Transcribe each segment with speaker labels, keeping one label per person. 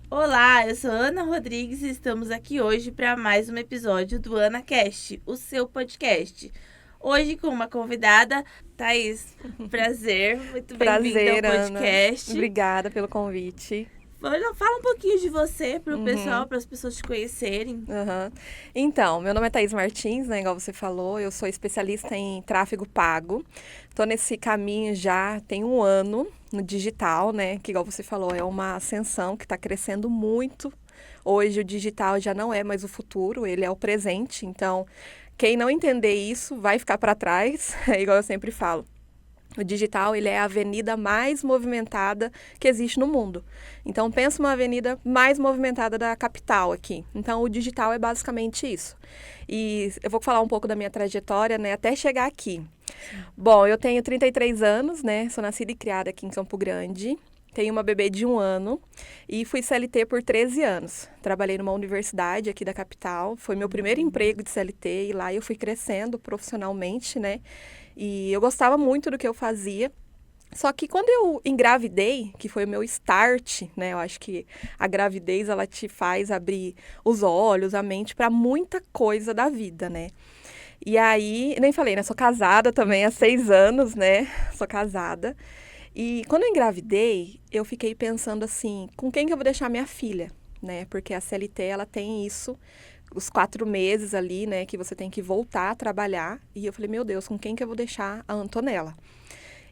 Speaker 1: Olá, eu sou Ana Rodrigues e estamos aqui hoje para mais um episódio do AnaCast, o seu podcast. Hoje com uma convidada, Thaís. Prazer, muito bem-vinda ao
Speaker 2: Prazer, Ana.
Speaker 1: podcast.
Speaker 2: Obrigada pelo convite.
Speaker 1: Fala um pouquinho de você para o pessoal,
Speaker 2: Uhum,
Speaker 1: para as pessoas te conhecerem.
Speaker 2: aham. Então, meu nome é Thaís Martins, né? Igual você falou, eu sou especialista em tráfego pago. Tô nesse caminho já tem um ano no digital, né? Que, igual você falou, é uma ascensão que está crescendo muito. Hoje o digital já não é mais o futuro, ele é o presente. Então, quem não entender isso vai ficar para trás, é igual eu sempre falo. O digital, ele é a avenida mais movimentada que existe no mundo. Então, pensa uma avenida mais movimentada da capital aqui. Então, o digital é basicamente isso. E eu vou falar um pouco da minha trajetória, né, até chegar aqui. Bom, eu tenho 33 anos, né, sou nascida e criada aqui em Campo Grande. Tenho uma bebê de 1 ano e fui CLT por 13 anos. Trabalhei numa universidade aqui da capital. Foi meu primeiro emprego de CLT e lá eu fui crescendo profissionalmente, né? E eu gostava muito do que eu fazia. Só que quando eu engravidei, que foi o meu start, né? Eu acho que a gravidez ela te faz abrir os olhos, a mente para muita coisa da vida, né? E aí, nem falei, né? Sou casada também há 6 anos, né? Sou casada. E quando eu engravidei, eu fiquei pensando assim, com quem que eu vou deixar minha filha, né? Porque a CLT ela tem isso, os 4 meses ali, né, que você tem que voltar a trabalhar. E eu falei, meu Deus, com quem que eu vou deixar a Antonella?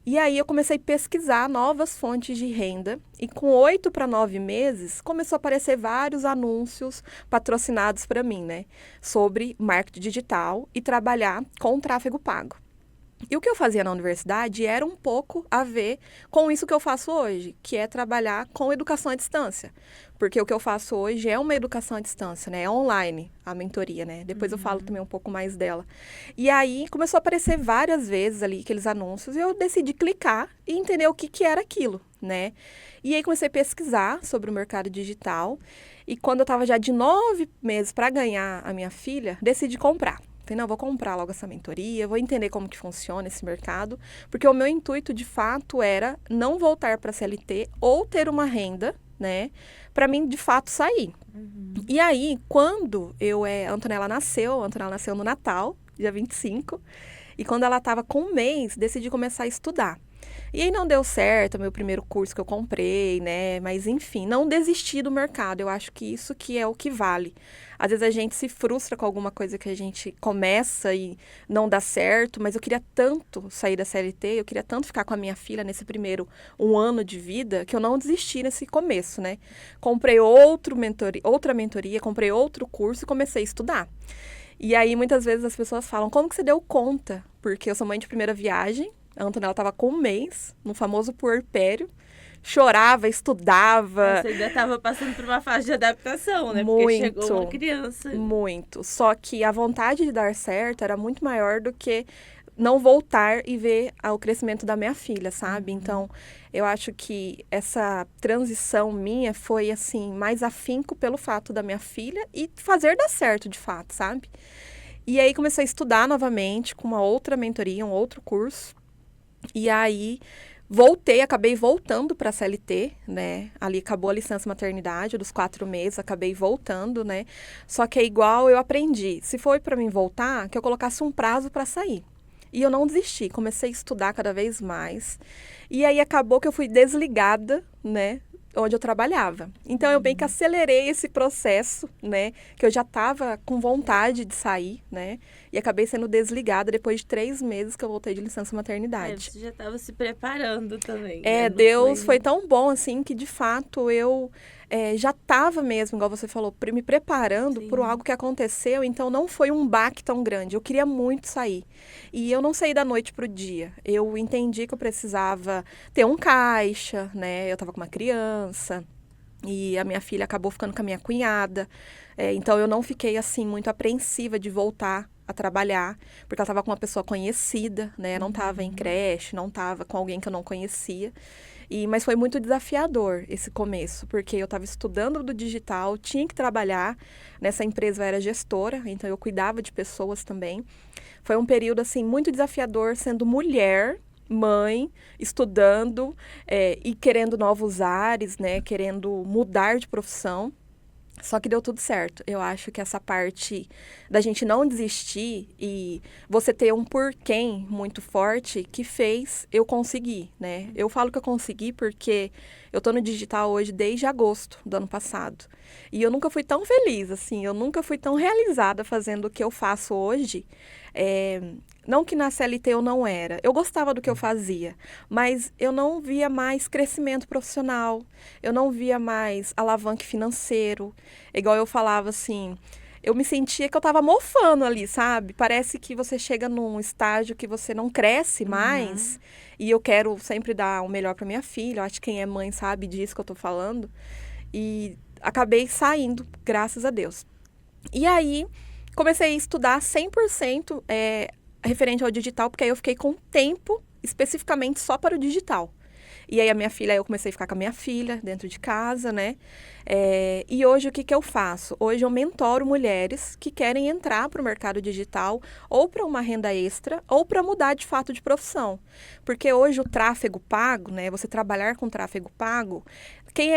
Speaker 2: E aí eu comecei a pesquisar novas fontes de renda e com 8 para 9 meses começou a aparecer vários anúncios patrocinados para mim, né, sobre marketing digital e trabalhar com tráfego pago. E o que eu fazia na universidade era um pouco a ver com isso que eu faço hoje, que é trabalhar com educação à distância. Porque o que eu faço hoje é uma educação à distância, né? É online a mentoria, né? Depois eu falo também um pouco mais dela. E aí começou a aparecer várias vezes ali aqueles anúncios e eu decidi clicar e entender o que, que era aquilo, né? E aí comecei a pesquisar sobre o mercado digital. E quando eu estava já de 9 meses para ganhar a minha filha, decidi comprar. Falei, não, vou comprar logo essa mentoria, vou entender como que funciona esse mercado, porque o meu intuito, de fato, era não voltar para a CLT ou ter uma renda, né, para mim, de fato, sair. E aí, quando a Antonella nasceu no Natal, dia 25, e quando ela estava com 1 mês, decidi começar a estudar. E aí não deu certo, meu primeiro curso que eu comprei, né? Mas enfim, não desisti do mercado. Eu acho que isso que é o que vale. Às vezes a gente se frustra com alguma coisa que a gente começa e não dá certo, mas eu queria tanto sair da CLT, eu queria tanto ficar com a minha filha nesse primeiro 1 ano de vida, que eu não desisti nesse começo, né? Comprei outra mentoria, comprei outro curso e comecei a estudar. E aí muitas vezes as pessoas falam, como que você deu conta? Porque eu sou mãe de primeira viagem, a Antonella estava com 1 mês, no famoso puerpério, chorava, estudava,
Speaker 1: Você ainda estava passando por uma fase de adaptação, né? Porque chegou uma
Speaker 2: muito,
Speaker 1: criança.
Speaker 2: muito. Só que a vontade de dar certo era muito maior do que não voltar e ver o crescimento da minha filha, sabe? Então, eu acho que essa transição minha foi, assim, mais afinco pelo fato da minha filha e fazer dar certo, de fato, sabe? E aí comecei a estudar novamente com uma outra mentoria, um outro curso. E aí acabei voltando para a CLT, né? Ali acabou a licença maternidade dos 4 meses, acabei voltando, né? Só que é igual eu aprendi. Se foi para mim voltar, que eu colocasse um prazo para sair. E eu não desisti, comecei a estudar cada vez mais. E aí acabou que eu fui desligada, né? Onde eu trabalhava. Então eu bem que acelerei esse processo, né? Que eu já estava com vontade de sair, né? E acabei sendo desligada depois de 3 meses que eu voltei de licença maternidade.
Speaker 1: Você já estava se preparando também, né?
Speaker 2: É,
Speaker 1: Não
Speaker 2: Deus foi
Speaker 1: foi.
Speaker 2: tão bom assim que de fato eu já estava mesmo, igual você falou, me preparando por
Speaker 1: Sim.
Speaker 2: algo que aconteceu, então não foi um baque tão grande. Eu queria muito sair. E eu não saí da noite pro dia. Eu entendi que eu precisava ter um caixa, né? Eu estava com uma criança. E a minha filha acabou ficando com a minha cunhada. Então eu não fiquei assim muito apreensiva de voltar a trabalhar, porque ela estava com uma pessoa conhecida, né? Não estava em creche, não estava com alguém que eu não conhecia. Mas foi muito desafiador esse começo, porque eu estava estudando do digital, tinha que trabalhar. Nessa empresa eu era gestora, então eu cuidava de pessoas também. Foi um período assim muito desafiador sendo mulher, mãe, estudando e querendo novos ares, né? Querendo mudar de profissão. Só que deu tudo certo. Eu acho que essa parte da gente não desistir e você ter um porquê muito forte que fez eu conseguir, né? Eu falo que eu consegui porque eu tô no digital hoje desde agosto do ano passado. E eu nunca fui tão feliz, assim, eu nunca fui tão realizada fazendo o que eu faço hoje. Não que na CLT eu não era. Eu gostava do que eu fazia, mas eu não via mais crescimento profissional, eu não via mais alavanque financeiro. Igual eu falava assim, eu me sentia que eu estava mofando ali, sabe? Parece que você chega num estágio que você não cresce mais. E eu quero sempre dar o melhor para minha filha. Eu acho que quem é mãe sabe disso que eu tô falando. E acabei saindo, graças a Deus. E aí, comecei a estudar 100% referente ao digital, porque aí eu fiquei com tempo especificamente só para o digital. E aí a minha filha, eu comecei a ficar com a minha filha dentro de casa, né? E hoje o que eu faço? Hoje eu mentoro mulheres que querem entrar para o mercado digital ou para uma renda extra ou para mudar de fato de profissão. Porque hoje o tráfego pago, né? Você trabalhar com tráfego pago, quem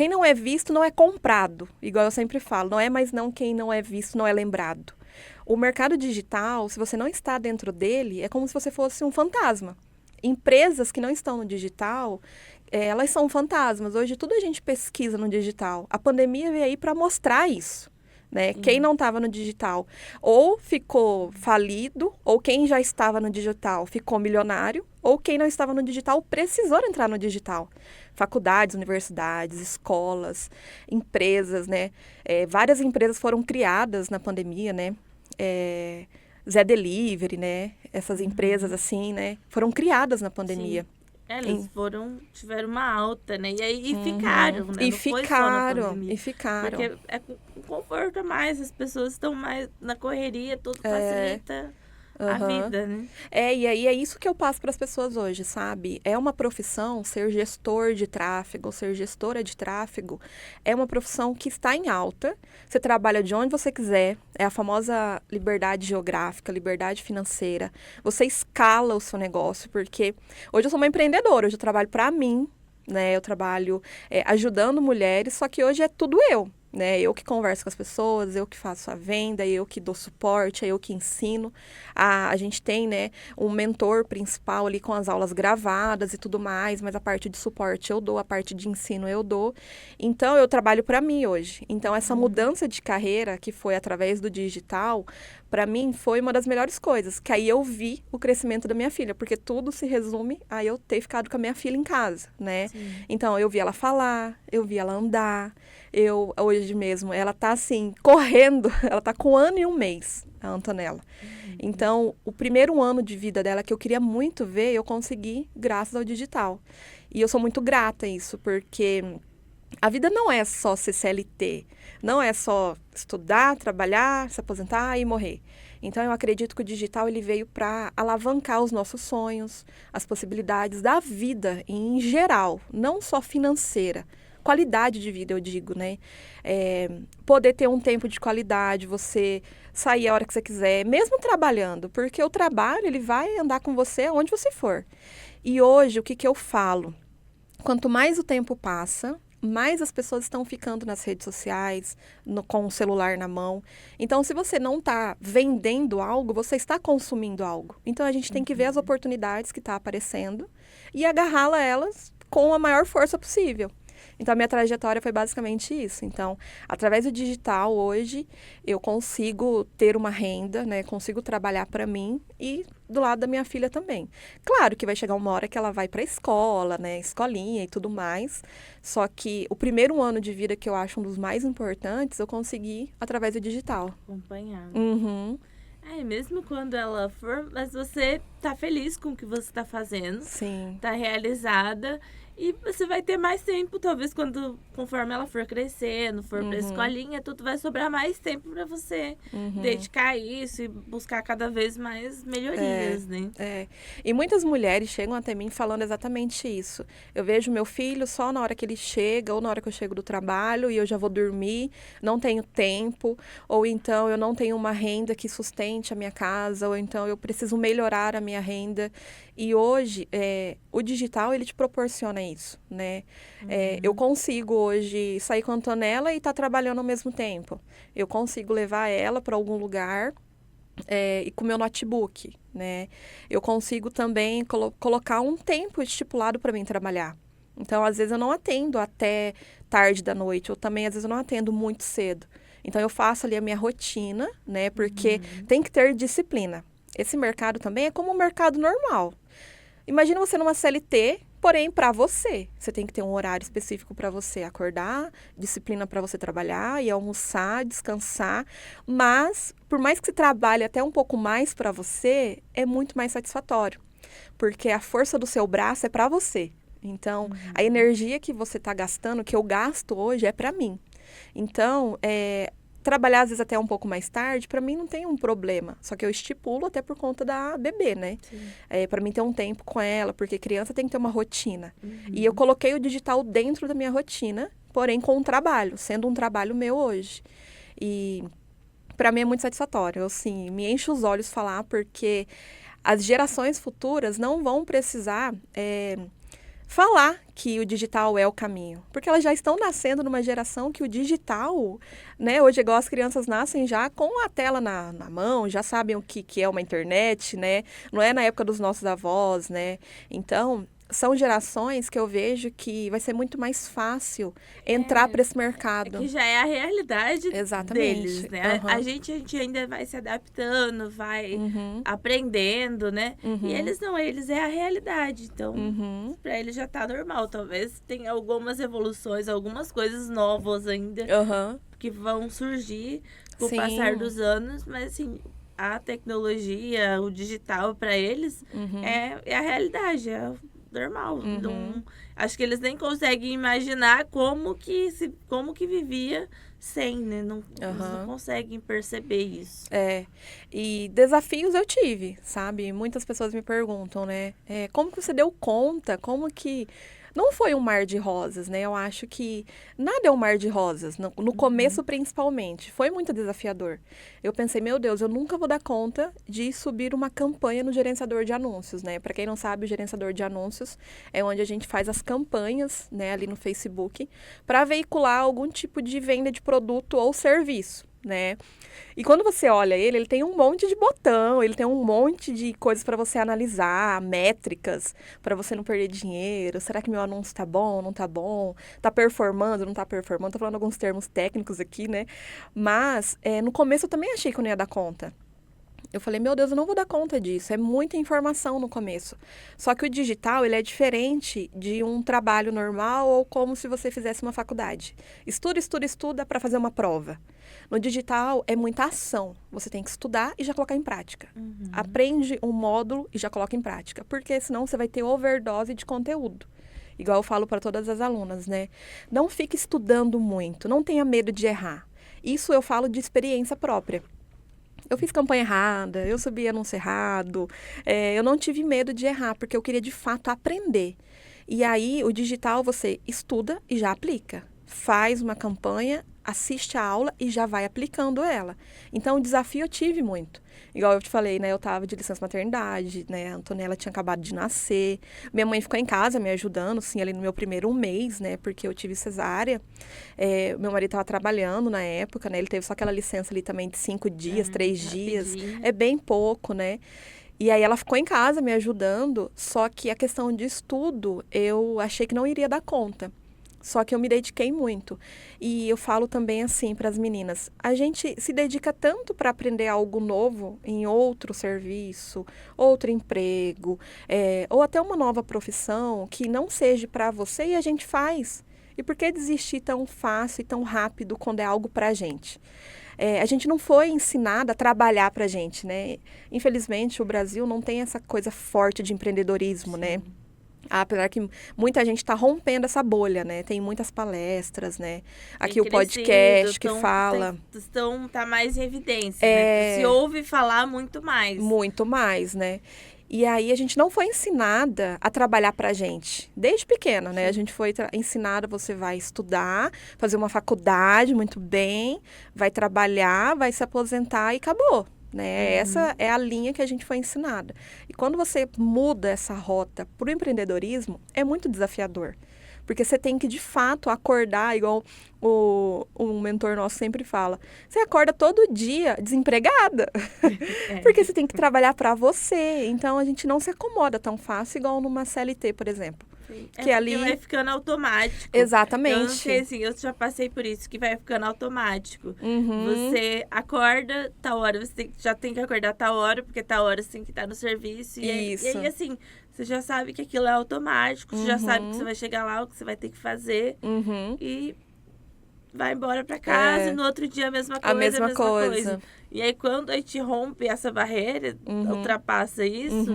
Speaker 2: não é visto não é comprado. Igual eu sempre falo, não é mais não quem não é visto não é lembrado. O mercado digital, se você não está dentro dele, é como se você fosse um fantasma. Empresas que não estão no digital, elas são fantasmas. Hoje tudo a gente pesquisa no digital. A pandemia veio aí para mostrar isso, né? Quem não estava no digital ou ficou falido, ou quem já estava no digital ficou milionário, ou quem não estava no digital precisou entrar no digital. Faculdades, universidades, escolas, empresas, né? Várias empresas foram criadas na pandemia, né? Zé Delivery, né? Essas empresas assim, né? Foram criadas na pandemia.
Speaker 1: Sim. Eles tiveram uma alta, né? E aí ficaram, né? Não foi só na pandemia.
Speaker 2: E ficaram.
Speaker 1: Porque é com conforto a mais, as pessoas estão mais na correria, tudo facilita a vida, né?
Speaker 2: E aí é isso que eu passo para as pessoas hoje, sabe? É uma profissão, ser gestor de tráfego, ser gestora de tráfego, é uma profissão que está em alta. Você trabalha de onde você quiser, é a famosa liberdade geográfica, liberdade financeira. Você escala o seu negócio, porque hoje eu sou uma empreendedora, hoje eu trabalho para mim, né? Eu trabalho ajudando mulheres, só que hoje é tudo eu. Né? Eu que converso com as pessoas, eu que faço a venda, eu que dou suporte, eu que ensino. A gente tem, né, um mentor principal ali com as aulas gravadas e tudo mais, mas a parte de suporte eu dou, a parte de ensino eu dou. Então, eu trabalho para mim hoje. Então, essa mudança de carreira que foi através do digital, para mim foi uma das melhores coisas, que aí eu vi o crescimento da minha filha, porque tudo se resume a eu ter ficado com a minha filha em casa, né?
Speaker 1: Sim.
Speaker 2: Então, eu vi ela falar, eu vi ela andar, hoje mesmo, ela tá assim, correndo, ela tá com 1 ano e 1 mês, a Antonella. Então, o primeiro ano de vida dela que eu queria muito ver, eu consegui graças ao digital. E eu sou muito grata a isso, porque a vida não é só ser CLT, não é só estudar, trabalhar, se aposentar e morrer. Então, eu acredito que o digital ele veio para alavancar os nossos sonhos, as possibilidades da vida em geral, não só financeira. Qualidade de vida, eu digo, né? Poder ter um tempo de qualidade, você sair a hora que você quiser, mesmo trabalhando, porque o trabalho, ele vai andar com você onde você for. E hoje, o que eu falo? Quanto mais o tempo passa, mais as pessoas estão ficando nas redes sociais, com o celular na mão. Então, se você não está vendendo algo, você está consumindo algo. Então, a gente tem que ver as oportunidades que estão aparecendo e agarrá-las elas com a maior força possível. Então, a minha trajetória foi basicamente isso. Então, através do digital, hoje, eu consigo ter uma renda, né? Consigo trabalhar para mim e do lado da minha filha também. Claro que vai chegar uma hora que ela vai para a escola, né? Escolinha e tudo mais. Só que o primeiro ano de vida, que eu acho um dos mais importantes, eu consegui através do digital.
Speaker 1: Acompanhar.
Speaker 2: Uhum.
Speaker 1: Mesmo quando ela for, mas você tá feliz com o que você tá fazendo.
Speaker 2: Sim.
Speaker 1: Tá realizada. E você vai ter mais tempo, talvez, conforme ela for crescendo, for pra escolinha, tudo vai sobrar mais tempo para você dedicar a isso e buscar cada vez mais melhorias, né?
Speaker 2: E muitas mulheres chegam até mim falando exatamente isso. Eu vejo meu filho só na hora que ele chega, ou na hora que eu chego do trabalho e eu já vou dormir, não tenho tempo, ou então eu não tenho uma renda que sustente a minha casa, ou então eu preciso melhorar a minha renda. E hoje, o digital, ele te proporciona isso, né? Eu consigo hoje sair com a Antonella e estar trabalhando ao mesmo tempo. Eu consigo levar ela para algum lugar e com o meu notebook, né? Eu consigo também colocar um tempo estipulado para mim trabalhar. Então, às vezes, eu não atendo até tarde da noite, ou também, às vezes, eu não atendo muito cedo. Então, eu faço ali a minha rotina, né? Porque tem que ter disciplina. Esse mercado também é como um mercado normal. Imagina você numa CLT, porém para você. Você tem que ter um horário específico para você acordar, disciplina para você trabalhar, ir almoçar, descansar. Mas, por mais que você trabalhe até um pouco mais para você, é muito mais satisfatório. Porque a força do seu braço é para você. Então, a energia que você está gastando, que eu gasto hoje, é para mim. Então, trabalhar às vezes até um pouco mais tarde, para mim não tem um problema. Só que eu estipulo até por conta da bebê, né? Para mim ter um tempo com ela, porque criança tem que ter uma rotina. E eu coloquei o digital dentro da minha rotina, porém com um trabalho, sendo um trabalho meu hoje. E para mim é muito satisfatório. Eu, assim, me encho os olhos falar, porque as gerações futuras não vão precisar falar que o digital é o caminho. Porque elas já estão nascendo numa geração que o digital, né? Hoje, igual as crianças nascem já com a tela na mão, já sabem o que é uma internet, né? Não é na época dos nossos avós, né? Então, são gerações que eu vejo que vai ser muito mais fácil entrar para esse mercado.
Speaker 1: Que já é a realidade
Speaker 2: Exatamente.
Speaker 1: deles, né? A gente ainda vai se adaptando, vai aprendendo, né? E eles não, eles é a realidade. Então, para eles já tá normal. Talvez tenha algumas evoluções, algumas coisas novas ainda que vão surgir com o passar dos anos, mas assim, a tecnologia, o digital para eles é a realidade, é normal. Não, acho que eles nem conseguem imaginar como que vivia sem, né? Não, eles não conseguem perceber isso.
Speaker 2: E desafios eu tive, sabe? Muitas pessoas me perguntam, né? Como que você deu conta? Como que... Não foi um mar de rosas, né? Eu acho que nada é um mar de rosas, no começo principalmente. Foi muito desafiador. Eu pensei, meu Deus, eu nunca vou dar conta de subir uma campanha no gerenciador de anúncios, né? Para quem não sabe, o gerenciador de anúncios é onde a gente faz as campanhas, né, ali no Facebook, para veicular algum tipo de venda de produto ou serviço, né? E quando você olha ele tem um monte de botão, ele tem um monte de coisas para você analisar, métricas, para você não perder dinheiro. Será que meu anúncio tá bom, não tá bom? Tá performando, não tá performando? Tô falando alguns termos técnicos aqui, né? Mas, no começo eu também achei que eu não ia dar conta. Eu falei, meu Deus, eu não vou dar conta disso. É muita informação no começo. Só que o digital, ele é diferente de um trabalho normal ou como se você fizesse uma faculdade. Estuda, estuda, estuda para fazer uma prova. No digital, é muita ação. Você tem que estudar e já colocar em prática. Aprende um módulo e já coloca em prática. Porque senão você vai ter overdose de conteúdo. Igual eu falo para todas as alunas, né? Não fique estudando muito. Não tenha medo de errar. Isso eu falo de experiência própria. Eu fiz campanha errada, eu subi anúncio errado, eu não tive medo de errar, porque eu queria de fato aprender. E aí, o digital você estuda e já aplica. Faz uma campanha, assiste a aula e já vai aplicando ela. Então, o desafio eu tive muito. Igual eu te falei, né? Eu tava de licença maternidade, né? A Antonella tinha acabado de nascer. Minha mãe ficou em casa me ajudando, assim, ali no meu primeiro mês, né? Porque eu tive cesárea. Meu marido tava trabalhando na época, né? Ele teve só aquela licença ali também de 5 dias, 3 dias. É bem pouco, né? E aí ela ficou em casa me ajudando, só que a questão de estudo, eu achei que não iria dar conta. Só que eu me dediquei muito. E eu falo também assim para as meninas, a gente se dedica tanto para aprender algo novo em outro serviço, outro emprego, ou até uma nova profissão que não seja para você e a gente faz. E por que desistir tão fácil e tão rápido quando é algo para a gente? A gente não foi ensinada a trabalhar para a gente, né? Infelizmente, o Brasil não tem essa coisa forte de empreendedorismo, né? Apesar que muita gente está rompendo essa bolha, né? Tem muitas palestras, né? Aqui o podcast que fala...
Speaker 1: Tá mais em evidência, né? Se ouve falar muito mais.
Speaker 2: Muito mais, né? E aí a gente não foi ensinada a trabalhar pra gente. Desde pequena, né? A gente foi ensinada, você vai estudar, fazer uma faculdade muito bem, vai trabalhar, vai se aposentar e acabou. né? Essa é a linha que a gente foi ensinada. E quando você muda essa rota para o empreendedorismo, é muito desafiador. Porque você tem que, de fato, acordar, igual um mentor nosso sempre fala. Você acorda todo dia desempregada. Porque você tem que trabalhar para você. Então, a gente não se acomoda tão fácil, igual numa CLT, por exemplo.
Speaker 1: Que ali vai ficando automático.
Speaker 2: Exatamente.
Speaker 1: Eu não sei, assim, eu já passei por isso, que vai ficando automático. Você acorda tal hora, você já tem que acordar tal hora, porque tal hora você tem que estar no serviço. E aí, assim, você já sabe que aquilo é automático, você já sabe que você vai chegar lá, o que você vai ter que fazer. E vai embora pra casa e no outro dia a mesma coisa.
Speaker 2: A mesma coisa.
Speaker 1: E aí, quando a gente rompe essa barreira, ultrapassa isso...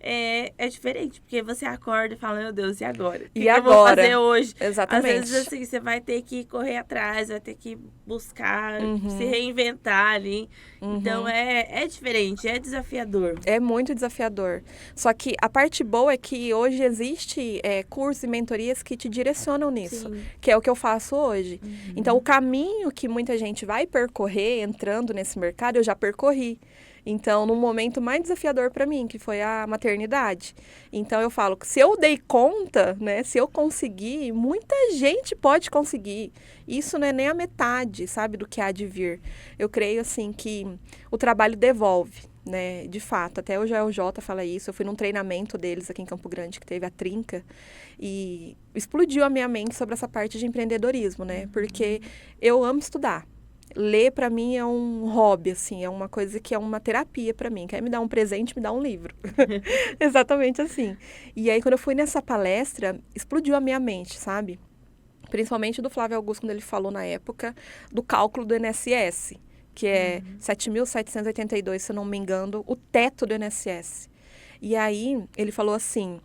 Speaker 1: É diferente, porque você acorda e fala, meu Deus, e agora? O que eu vou fazer hoje?
Speaker 2: Exatamente.
Speaker 1: Às vezes, assim, você vai ter que correr atrás, vai ter que buscar, se reinventar ali. Então, é diferente, é desafiador.
Speaker 2: É muito desafiador. Só que a parte boa é que hoje existe cursos e mentorias que te direcionam nisso, que é o que eu faço hoje. Então, o caminho que muita gente vai percorrer entrando nesse mercado, eu já percorri. Então, num momento mais desafiador para mim, que foi a maternidade. Então, eu falo que se eu dei conta, né, se eu conseguir, muita gente pode conseguir. Isso não é nem a metade, sabe, do que há de vir. Eu creio, assim, que o trabalho devolve, né, de fato. Até o Joel J fala isso. Eu fui num treinamento deles aqui em Campo Grande, que teve a Trinca, e explodiu a minha mente sobre essa parte de empreendedorismo, né, porque eu amo estudar. Ler, para mim, é um hobby, assim, é uma coisa que é uma terapia para mim. Quer me dar um presente, me dá um livro. Exatamente assim. E aí, quando eu fui nessa palestra, explodiu a minha mente, sabe? Principalmente do Flávio Augusto, quando ele falou na época do cálculo do INSS, que é 7.782, se eu não me engano, o teto do INSS. E aí, ele falou assim,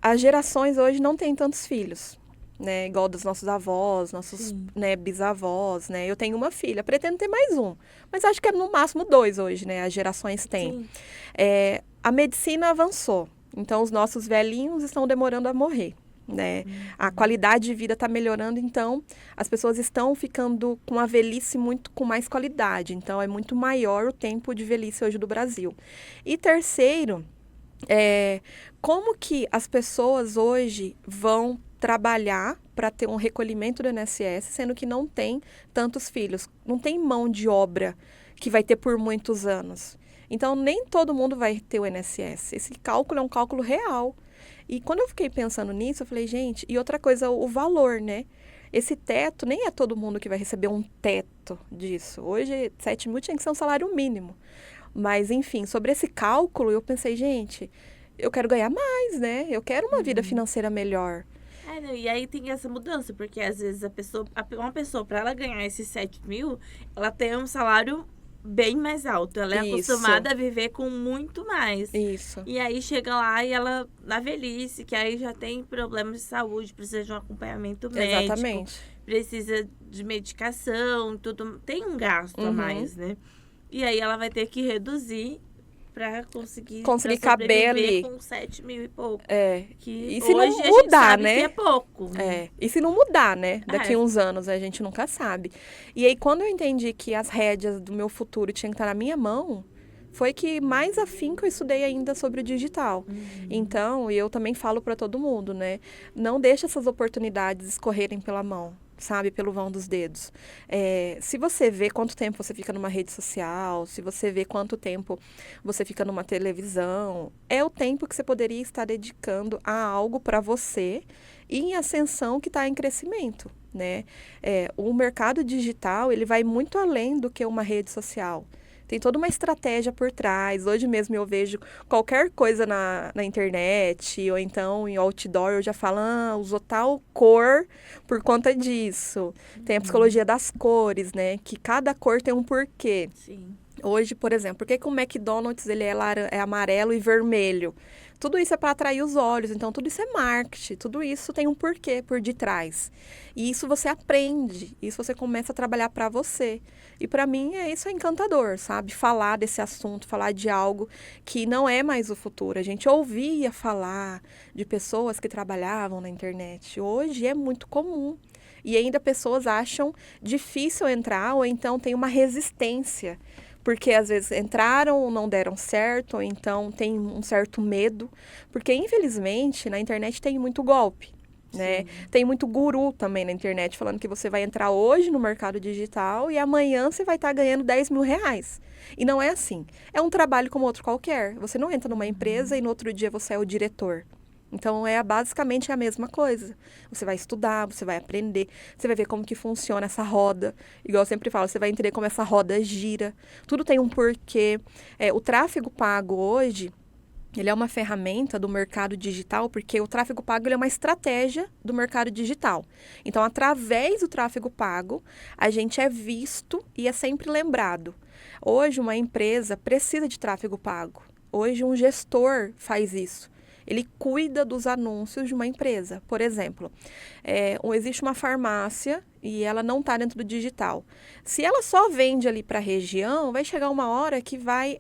Speaker 2: as gerações hoje não têm tantos filhos. Né, igual dos nossos avós, nossos bisavós, né? Eu tenho uma filha, pretendo ter mais um, mas acho que é no máximo 2 hoje, né? As gerações têm. A medicina avançou, então os nossos velhinhos estão demorando a morrer, né? A qualidade de vida está melhorando, então as pessoas estão ficando com a velhice muito com mais qualidade, então é muito maior o tempo de velhice hoje do Brasil. E terceiro, como que as pessoas hoje vão trabalhar para ter um recolhimento do INSS, sendo que não tem tantos filhos, não tem mão de obra que vai ter por muitos anos. Então, nem todo mundo vai ter o INSS. Esse cálculo é um cálculo real. E quando eu fiquei pensando nisso, eu falei, gente, e outra coisa, o valor, né? Esse teto, nem é todo mundo que vai receber um teto disso. Hoje, 7 mil tinha que ser um salário mínimo. Mas, enfim, sobre esse cálculo, eu pensei, gente, eu quero ganhar mais, né? Eu quero uma vida financeira melhor.
Speaker 1: E aí tem essa mudança, porque às vezes uma pessoa, para ela ganhar esses 7 mil, ela tem um salário bem mais alto. Ela é acostumada a viver com muito mais.
Speaker 2: Isso.
Speaker 1: E aí chega lá e ela, na velhice, que aí já tem problemas de saúde, precisa de um acompanhamento médico.
Speaker 2: Exatamente.
Speaker 1: Precisa de medicação, tudo. Tem um gasto a mais, né? E aí ela vai ter que reduzir para conseguir
Speaker 2: caber ali
Speaker 1: com 7 mil e pouco.
Speaker 2: Que e se não mudar, né?
Speaker 1: Que é pouco.
Speaker 2: E se não mudar, né? Daqui a uns anos, a gente nunca sabe. E aí, quando eu entendi que as rédeas do meu futuro tinham que estar na minha mão, foi que mais afinco eu estudei ainda sobre o digital. Então, eu também falo para todo mundo, né? Não deixe essas oportunidades escorrerem pela mão. Sabe, pelo vão dos dedos. Se você vê quanto tempo você fica numa rede social, se você vê quanto tempo você fica numa televisão, é o tempo que você poderia estar dedicando a algo para você e em ascensão que está em crescimento, né? O mercado digital, ele vai muito além do que uma rede social. Tem toda uma estratégia por trás. Hoje mesmo eu vejo qualquer coisa na internet, ou então em outdoor, eu já falo, usou tal cor por conta disso. Tem a psicologia das cores, né? Que cada cor tem um porquê.
Speaker 1: Sim.
Speaker 2: Hoje, por exemplo, por que o McDonald's ele é amarelo e vermelho? Tudo isso é para atrair os olhos, então tudo isso é marketing, tudo isso tem um porquê por detrás. E isso você aprende, isso você começa a trabalhar para você. E para mim isso é encantador, sabe? Falar desse assunto, falar de algo que não é mais o futuro. A gente ouvia falar de pessoas que trabalhavam na internet. Hoje é muito comum. E ainda pessoas acham difícil entrar ou então tem uma resistência. porque às vezes entraram ou não deram certo, ou então tem um certo medo, porque infelizmente na internet tem muito golpe, né?
Speaker 1: Sim.
Speaker 2: Tem muito guru também na internet falando que você vai entrar hoje no mercado digital e amanhã você vai estar ganhando 10 mil reais. E não é assim. É um trabalho como outro qualquer. Você não entra numa empresa e no outro dia você é o diretor. Então, basicamente a mesma coisa. Você vai estudar, você vai aprender, você vai ver como que funciona essa roda. Igual eu sempre falo, você vai entender como essa roda gira. Tudo tem um porquê. O tráfego pago hoje, ele é uma ferramenta do mercado digital, porque o tráfego pago ele é uma estratégia do mercado digital. Então, através do tráfego pago, a gente é visto e é sempre lembrado. Hoje, uma empresa precisa de tráfego pago. Hoje, um gestor faz isso. Ele cuida dos anúncios de uma empresa. Por exemplo, existe uma farmácia e ela não está dentro do digital. Se ela só vende ali para a região, vai chegar uma hora que vai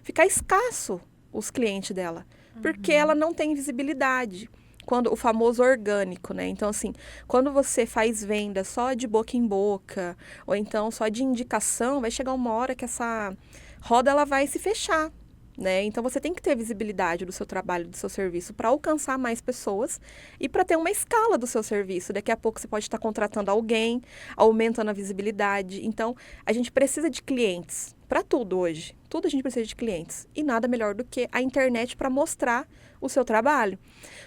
Speaker 2: ficar escasso os clientes dela, porque ela não tem visibilidade. Quando o famoso orgânico, né? Então, assim, quando você faz venda só de boca em boca, ou então só de indicação, vai chegar uma hora que essa roda ela vai se fechar. Né? Então, você tem que ter visibilidade do seu trabalho, do seu serviço, para alcançar mais pessoas e para ter uma escala do seu serviço. Daqui a pouco você pode estar contratando alguém, aumentando a visibilidade. Então, a gente precisa de clientes para tudo hoje. Tudo a gente precisa de clientes. E nada melhor do que a internet para mostrar o seu trabalho.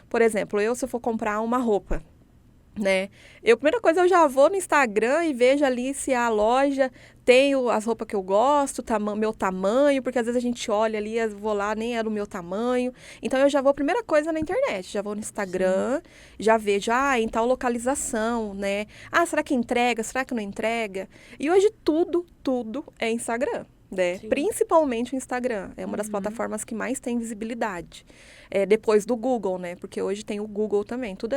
Speaker 2: Por exemplo, se eu for comprar uma roupa, né? Primeira coisa, eu já vou no Instagram e vejo ali se a loja tem as roupas que eu gosto, meu tamanho, porque às vezes a gente olha ali, eu vou lá, nem é do meu tamanho. Então, eu já vou, primeira coisa, na internet. Já vou no Instagram, sim, já vejo, em tal localização, né? Será que entrega? Será que não entrega? E hoje tudo é Instagram. Né? Principalmente o Instagram. É uma das plataformas que mais tem visibilidade. Depois do Google, né? Porque hoje tem o Google também. Tudo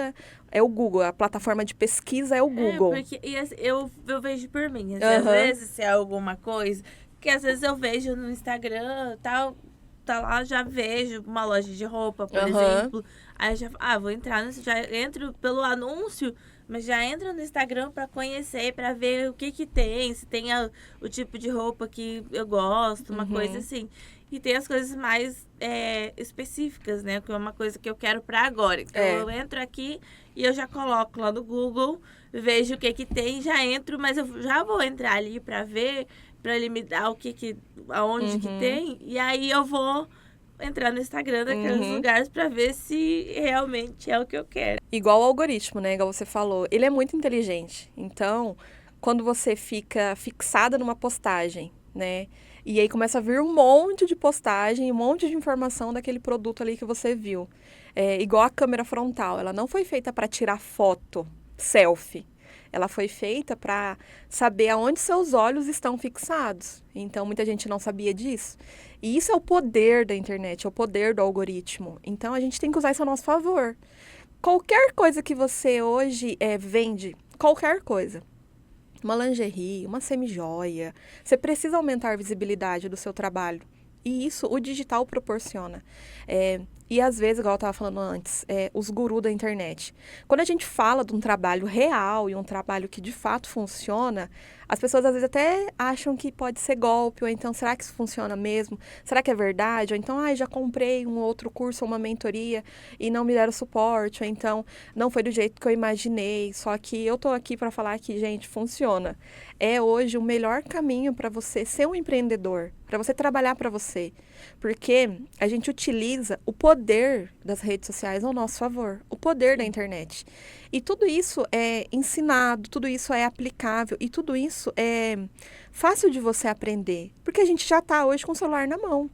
Speaker 2: é o Google. A plataforma de pesquisa é o Google.
Speaker 1: Porque eu vejo por mim. Às vezes, se é alguma coisa... Que às vezes eu vejo no Instagram, tal... Tá lá, já vejo uma loja de roupa, por exemplo. Aí já... vou entrar já entro pelo anúncio... Mas já entra no Instagram para conhecer, para ver o que tem, se tem o tipo de roupa que eu gosto, uma coisa assim. E tem as coisas mais específicas, né? Que é uma coisa que eu quero para agora. Então, eu entro aqui e eu já coloco lá no Google, vejo o que tem, já entro, mas eu já vou entrar ali para ver, para ele me dar aonde que tem. E aí eu vou entrar no Instagram daqueles lugares para ver se realmente é o que eu quero.
Speaker 2: Igual o algoritmo, né? Igual você falou. Ele é muito inteligente. Então, quando você fica fixada numa postagem, né? E aí começa a vir um monte de postagem, um monte de informação daquele produto ali que você viu. Igual a câmera frontal. Ela não foi feita para tirar foto, selfie. Ela foi feita para saber aonde seus olhos estão fixados. Então, muita gente não sabia disso. E isso é o poder da internet, é o poder do algoritmo. Então, a gente tem que usar isso a nosso favor. Qualquer coisa que você hoje vende, qualquer coisa, uma lingerie, uma semijoia, você precisa aumentar a visibilidade do seu trabalho. E isso o digital proporciona. E às vezes, igual eu estava falando antes, os gurus da internet. Quando a gente fala de um trabalho real e um trabalho que de fato funciona, as pessoas às vezes até acham que pode ser golpe, ou então, será que isso funciona mesmo? Será que é verdade? Ou então, já comprei um outro curso ou uma mentoria e não me deram suporte, ou então, não foi do jeito que eu imaginei. Só que eu estou aqui para falar que, gente, funciona. É hoje o melhor caminho para você ser um empreendedor, para você trabalhar para você. Porque a gente utiliza o poder das redes sociais ao nosso favor, o poder da internet. E tudo isso é ensinado, tudo isso é aplicável e tudo isso é fácil de você aprender, porque a gente já está hoje com o celular na mão.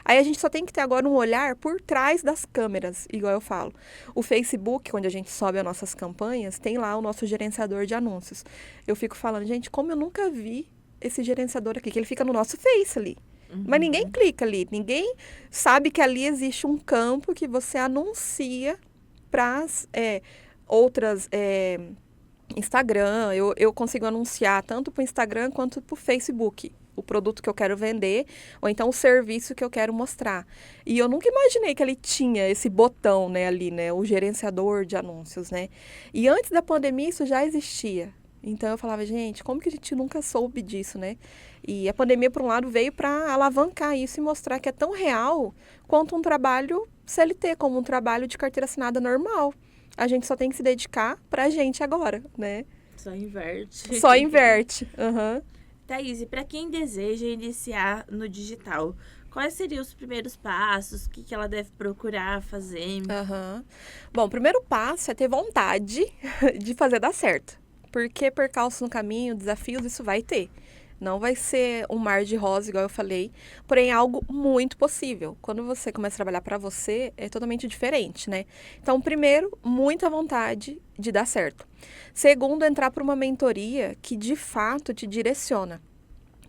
Speaker 2: Aí a gente só tem que ter agora um olhar por trás das câmeras, igual eu falo. O Facebook, onde a gente sobe as nossas campanhas, tem lá o nosso gerenciador de anúncios. Eu fico falando, gente, como eu nunca vi esse gerenciador aqui, que ele fica no nosso Face ali. Mas ninguém clica ali, ninguém sabe que ali existe um campo que você anuncia para outras... Instagram, eu consigo anunciar tanto para o Instagram quanto para o Facebook o produto que eu quero vender, ou então o serviço que eu quero mostrar. E eu nunca imaginei que ele tinha esse botão, né, ali, né, o gerenciador de anúncios, né? E antes da pandemia isso já existia. Então eu falava, gente, como que a gente nunca soube disso, né? E a pandemia, por um lado, veio para alavancar isso e mostrar que é tão real quanto um trabalho CLT, como um trabalho de carteira assinada normal. A gente só tem que se dedicar pra gente agora, né?
Speaker 1: Só inverte.
Speaker 2: Só inverte. Uhum.
Speaker 1: Thaís, e para quem deseja iniciar no digital, quais seriam os primeiros passos? O que ela deve procurar fazer?
Speaker 2: Uhum. Bom, o primeiro passo é ter vontade de fazer dar certo. Porque percalços no caminho, desafios, isso vai ter. Não vai ser um mar de rosa, igual eu falei, porém é algo muito possível. Quando você começa a trabalhar para você, é totalmente diferente, né? Então, primeiro, muita vontade de dar certo. Segundo, entrar para uma mentoria que de fato te direciona.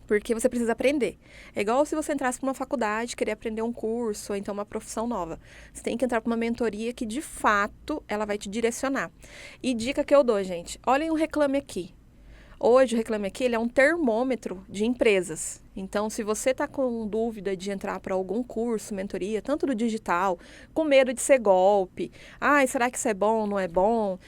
Speaker 2: Porque você precisa aprender. É igual se você entrasse para uma faculdade, querer aprender um curso, ou então uma profissão nova. Você tem que entrar para uma mentoria que, de fato, ela vai te direcionar. E dica que eu dou, gente, olhem o Reclame Aqui. Hoje, o Reclame Aqui ele é um termômetro de empresas. Então, se você está com dúvida de entrar para algum curso, mentoria, tanto do digital, com medo de ser golpe, será que isso é bom, não é bom?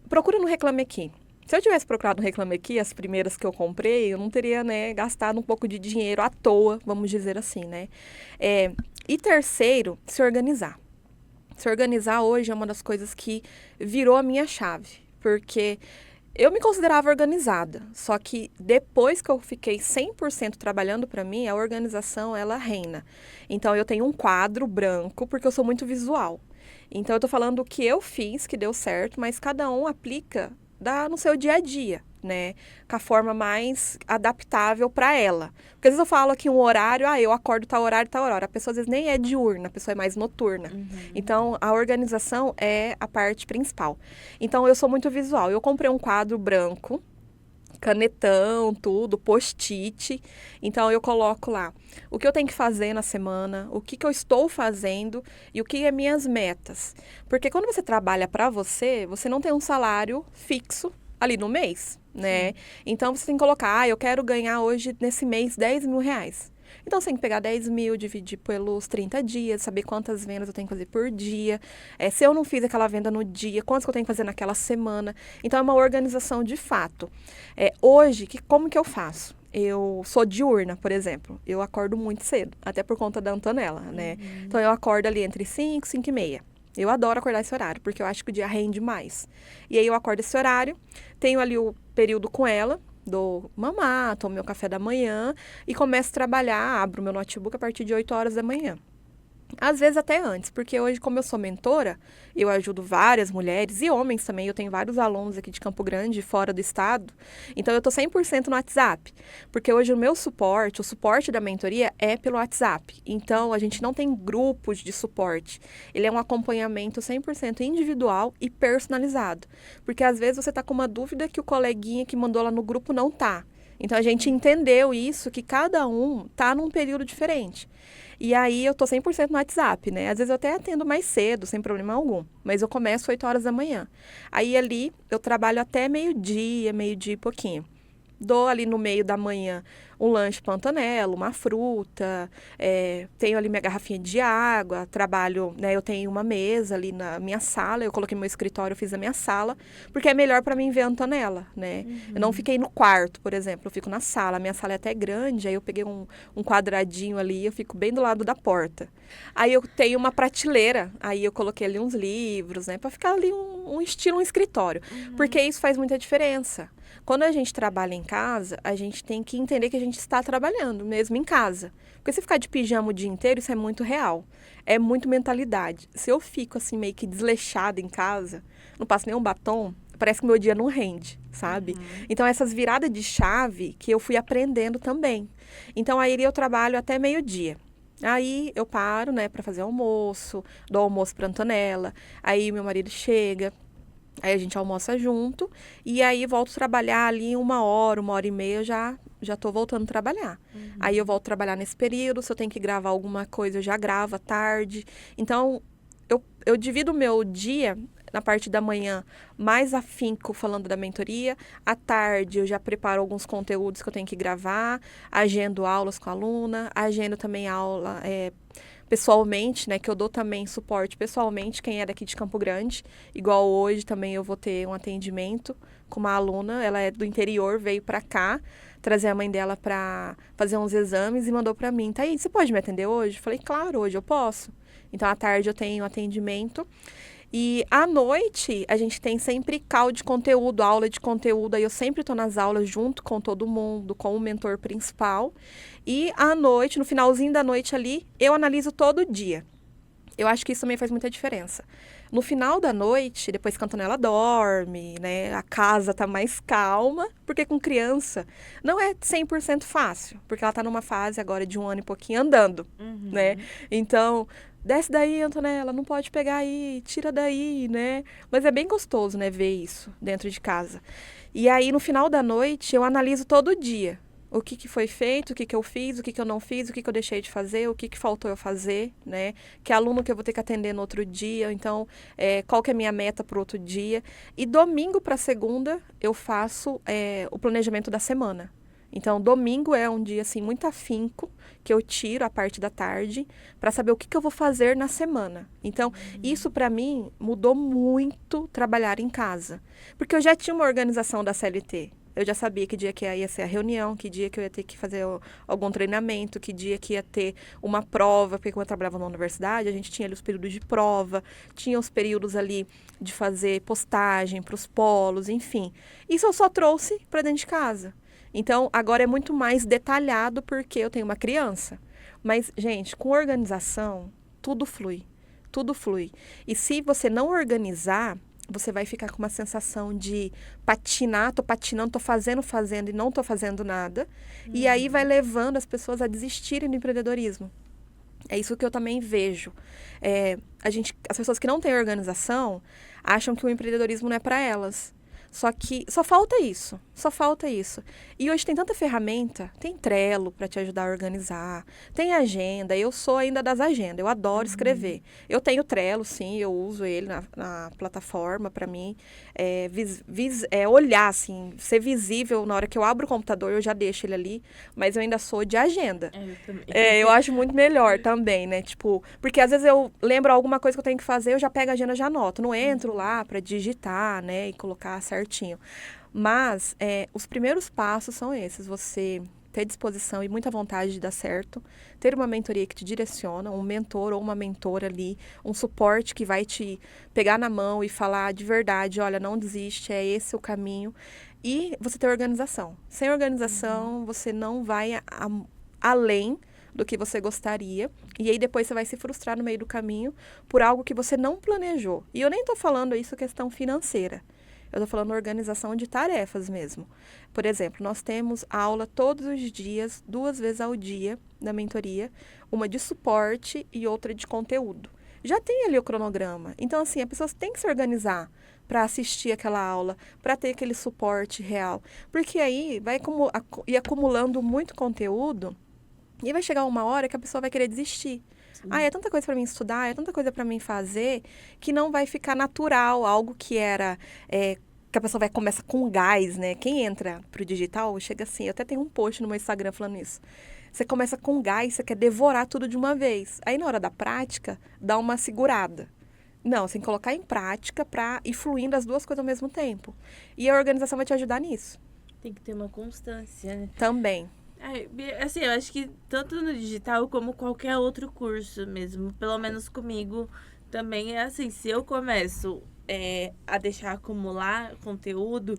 Speaker 2: Procura no Reclame Aqui. Se eu tivesse procurado no Reclame Aqui, as primeiras que eu comprei, eu não teria, né, gastado um pouco de dinheiro à toa, vamos dizer assim, né? E terceiro, se organizar. Se organizar hoje é uma das coisas que virou a minha chave, porque eu me considerava organizada, só que depois que eu fiquei 100% trabalhando para mim, a organização, ela reina. Então, eu tenho um quadro branco, porque eu sou muito visual. Então, eu tô falando o que eu fiz, que deu certo, mas cada um aplica no seu dia a dia, né? Com a forma mais adaptável para ela. Porque às vezes eu falo aqui um horário, eu acordo tal horário, tal hora. A pessoa às vezes nem é diurna, a pessoa é mais noturna.
Speaker 1: Uhum.
Speaker 2: Então, a organização é a parte principal. Então, eu sou muito visual. Eu comprei um quadro branco, canetão, tudo, post-it. Então, eu coloco lá o que eu tenho que fazer na semana, o que eu estou fazendo e o que é minhas metas. Porque quando você trabalha para você, você não tem um salário fixo ali no mês, né? Sim. Então, você tem que colocar, eu quero ganhar hoje, nesse mês, 10 mil reais. Então, você tem que pegar 10 mil, dividir pelos 30 dias, saber quantas vendas eu tenho que fazer por dia. Se eu não fiz aquela venda no dia, quantas que eu tenho que fazer naquela semana. Então, é uma organização de fato. Hoje, como que eu faço? Eu sou diurna, por exemplo. Eu acordo muito cedo, até por conta da Antonella, né? Uhum. Então, eu acordo ali entre 5 e 5 e meia. Eu adoro acordar esse horário, porque eu acho que o dia rende mais. E aí, eu acordo esse horário, tenho ali o período com ela, dou mamar, tomo meu café da manhã e começo a trabalhar, abro meu notebook a partir de 8 horas da manhã. Às vezes até antes, porque hoje, como eu sou mentora, eu ajudo várias mulheres e homens também. Eu tenho vários alunos aqui de Campo Grande, fora do estado. Então, eu estou 100% no WhatsApp. Porque hoje o meu suporte, o suporte da mentoria é pelo WhatsApp. Então, a gente não tem grupos de suporte. Ele é um acompanhamento 100% individual e personalizado. Porque às vezes você está com uma dúvida que o coleguinha que mandou lá no grupo não tá. Então, a gente entendeu isso, que cada um tá num período diferente. E aí, eu tô 100% no WhatsApp, né? Às vezes, eu até atendo mais cedo, sem problema algum. Mas eu começo 8 horas da manhã. Aí, ali, eu trabalho até meio-dia e pouquinho. Dou ali no meio da manhã um lanche pantanelo, uma fruta, tenho ali minha garrafinha de água, trabalho, né? Eu tenho uma mesa ali na minha sala, eu coloquei meu escritório, eu fiz a minha sala, porque é melhor para mim ver a Antonella, né? Uhum. Eu não fiquei no quarto, por exemplo, eu fico na sala, a minha sala é até grande, aí eu peguei um quadradinho ali, eu fico bem do lado da porta. Aí eu tenho uma prateleira, aí eu coloquei ali uns livros, né? Para ficar ali um estilo, um escritório, porque isso faz muita diferença. Quando a gente trabalha em casa, a gente tem que entender que a gente está trabalhando mesmo em casa. Porque se ficar de pijama o dia inteiro, isso é muito real. É muito mentalidade. Se eu fico assim meio que desleixada em casa, não passo nenhum batom, parece que meu dia não rende, sabe? Uhum. Então, essas viradas de chave que eu fui aprendendo também. Então, aí eu trabalho até meio-dia. Aí eu paro, né, para fazer almoço, dou almoço para Antonella. Aí meu marido chega. Aí a gente almoça junto e aí volto a trabalhar ali 1 hora e meia, eu já tô voltando a trabalhar. Uhum. Aí eu volto a trabalhar nesse período, se eu tenho que gravar alguma coisa, eu já gravo à tarde. Então, eu divido o meu dia na parte da manhã mais afinco falando da mentoria. À tarde eu já preparo alguns conteúdos que eu tenho que gravar, agendo aulas com a aluna, agendo também aula pessoalmente, né, que eu dou também suporte pessoalmente, quem é daqui de Campo Grande. Igual hoje também eu vou ter um atendimento com uma aluna, ela é do interior, veio para cá, trazer a mãe dela para fazer uns exames e mandou para mim, Thaís, você pode me atender hoje? Eu falei, claro, hoje eu posso. Então, à tarde eu tenho atendimento. E à noite, a gente tem sempre call de conteúdo, aula de conteúdo. Aí eu sempre estou nas aulas junto com todo mundo, com o mentor principal. E à noite, no finalzinho da noite ali, eu analiso todo dia. Eu acho que isso também faz muita diferença. No final da noite, depois que a Antonella dorme, né, a casa tá mais calma, porque com criança não é 100% fácil, porque ela tá numa fase agora de 1 ano e pouquinho andando, né? Então, desce daí, Antonella, não pode pegar aí, tira daí, né? Mas é bem gostoso, né, ver isso dentro de casa. E aí, no final da noite, eu analiso todo dia. O que foi feito, o que eu fiz, o que eu não fiz, o que eu deixei de fazer, o que faltou eu fazer, né? Que aluno que eu vou ter que atender no outro dia, então, qual que é a minha meta para o outro dia. E domingo para segunda, eu faço o planejamento da semana. Então, domingo é um dia, assim, muito afinco, que eu tiro a parte da tarde para saber o que eu vou fazer na semana. Então, isso para mim mudou muito trabalhar em casa. Porque eu já tinha uma organização da CLT. Eu já sabia que dia que ia ser a reunião, que dia que eu ia ter que fazer algum treinamento, que dia que ia ter uma prova, porque quando eu trabalhava na universidade, a gente tinha ali os períodos de prova, tinha os períodos ali de fazer postagem para os polos, enfim. Isso eu só trouxe para dentro de casa. Então, agora é muito mais detalhado porque eu tenho uma criança. Mas, gente, com organização, tudo flui. Tudo flui. E se você não organizar, você vai ficar com uma sensação de patinar, tô patinando, tô fazendo e não tô fazendo nada. E aí vai levando as pessoas a desistirem do empreendedorismo. É isso que eu também vejo. As pessoas que não têm organização acham que o empreendedorismo não é para elas. Só que só falta isso, só falta isso. E hoje tem tanta ferramenta, tem Trello para te ajudar a organizar, tem agenda, eu sou ainda das agendas, eu adoro escrever. Eu tenho Trello, sim, eu uso ele na plataforma para mim, olhar, assim, ser visível na hora que eu abro o computador, eu já deixo ele ali, mas eu ainda sou de agenda.
Speaker 1: Eu também.
Speaker 2: Eu acho muito melhor também, né, tipo, porque às vezes eu lembro alguma coisa que eu tenho que fazer, eu já pego a agenda, já anoto, não entro lá para digitar, né, e colocar certinho. Mas os primeiros passos são esses, você ter disposição e muita vontade de dar certo, ter uma mentoria que te direciona, um mentor ou uma mentora ali, um suporte que vai te pegar na mão e falar de verdade, olha, não desiste, é esse o caminho, e você ter organização. Sem organização, você não vai além do que você gostaria, e aí depois você vai se frustrar no meio do caminho por algo que você não planejou. E eu nem tô falando isso questão financeira. Eu estou falando organização de tarefas mesmo. Por exemplo, nós temos aula todos os dias, 2 vezes ao dia, da mentoria, uma de suporte e outra de conteúdo. Já tem ali o cronograma. Então, assim, a pessoa tem que se organizar para assistir aquela aula, para ter aquele suporte real. Porque aí vai ir acumulando muito conteúdo e vai chegar uma hora que a pessoa vai querer desistir. É tanta coisa para mim estudar, é tanta coisa para mim fazer, que não vai ficar natural, algo que era, que a pessoa começa com gás, né? Quem entra pro digital, chega assim, eu até tenho um post no meu Instagram falando isso. Você começa com gás, você quer devorar tudo de uma vez. Aí na hora da prática, dá uma segurada. Não, você tem que colocar em prática para ir fluindo as duas coisas ao mesmo tempo. E a organização vai te ajudar nisso.
Speaker 1: Tem que ter uma constância, né?
Speaker 2: Também.
Speaker 1: Assim, eu acho que tanto no digital como qualquer outro curso mesmo, pelo menos comigo, também é assim, se eu começo a deixar acumular conteúdo,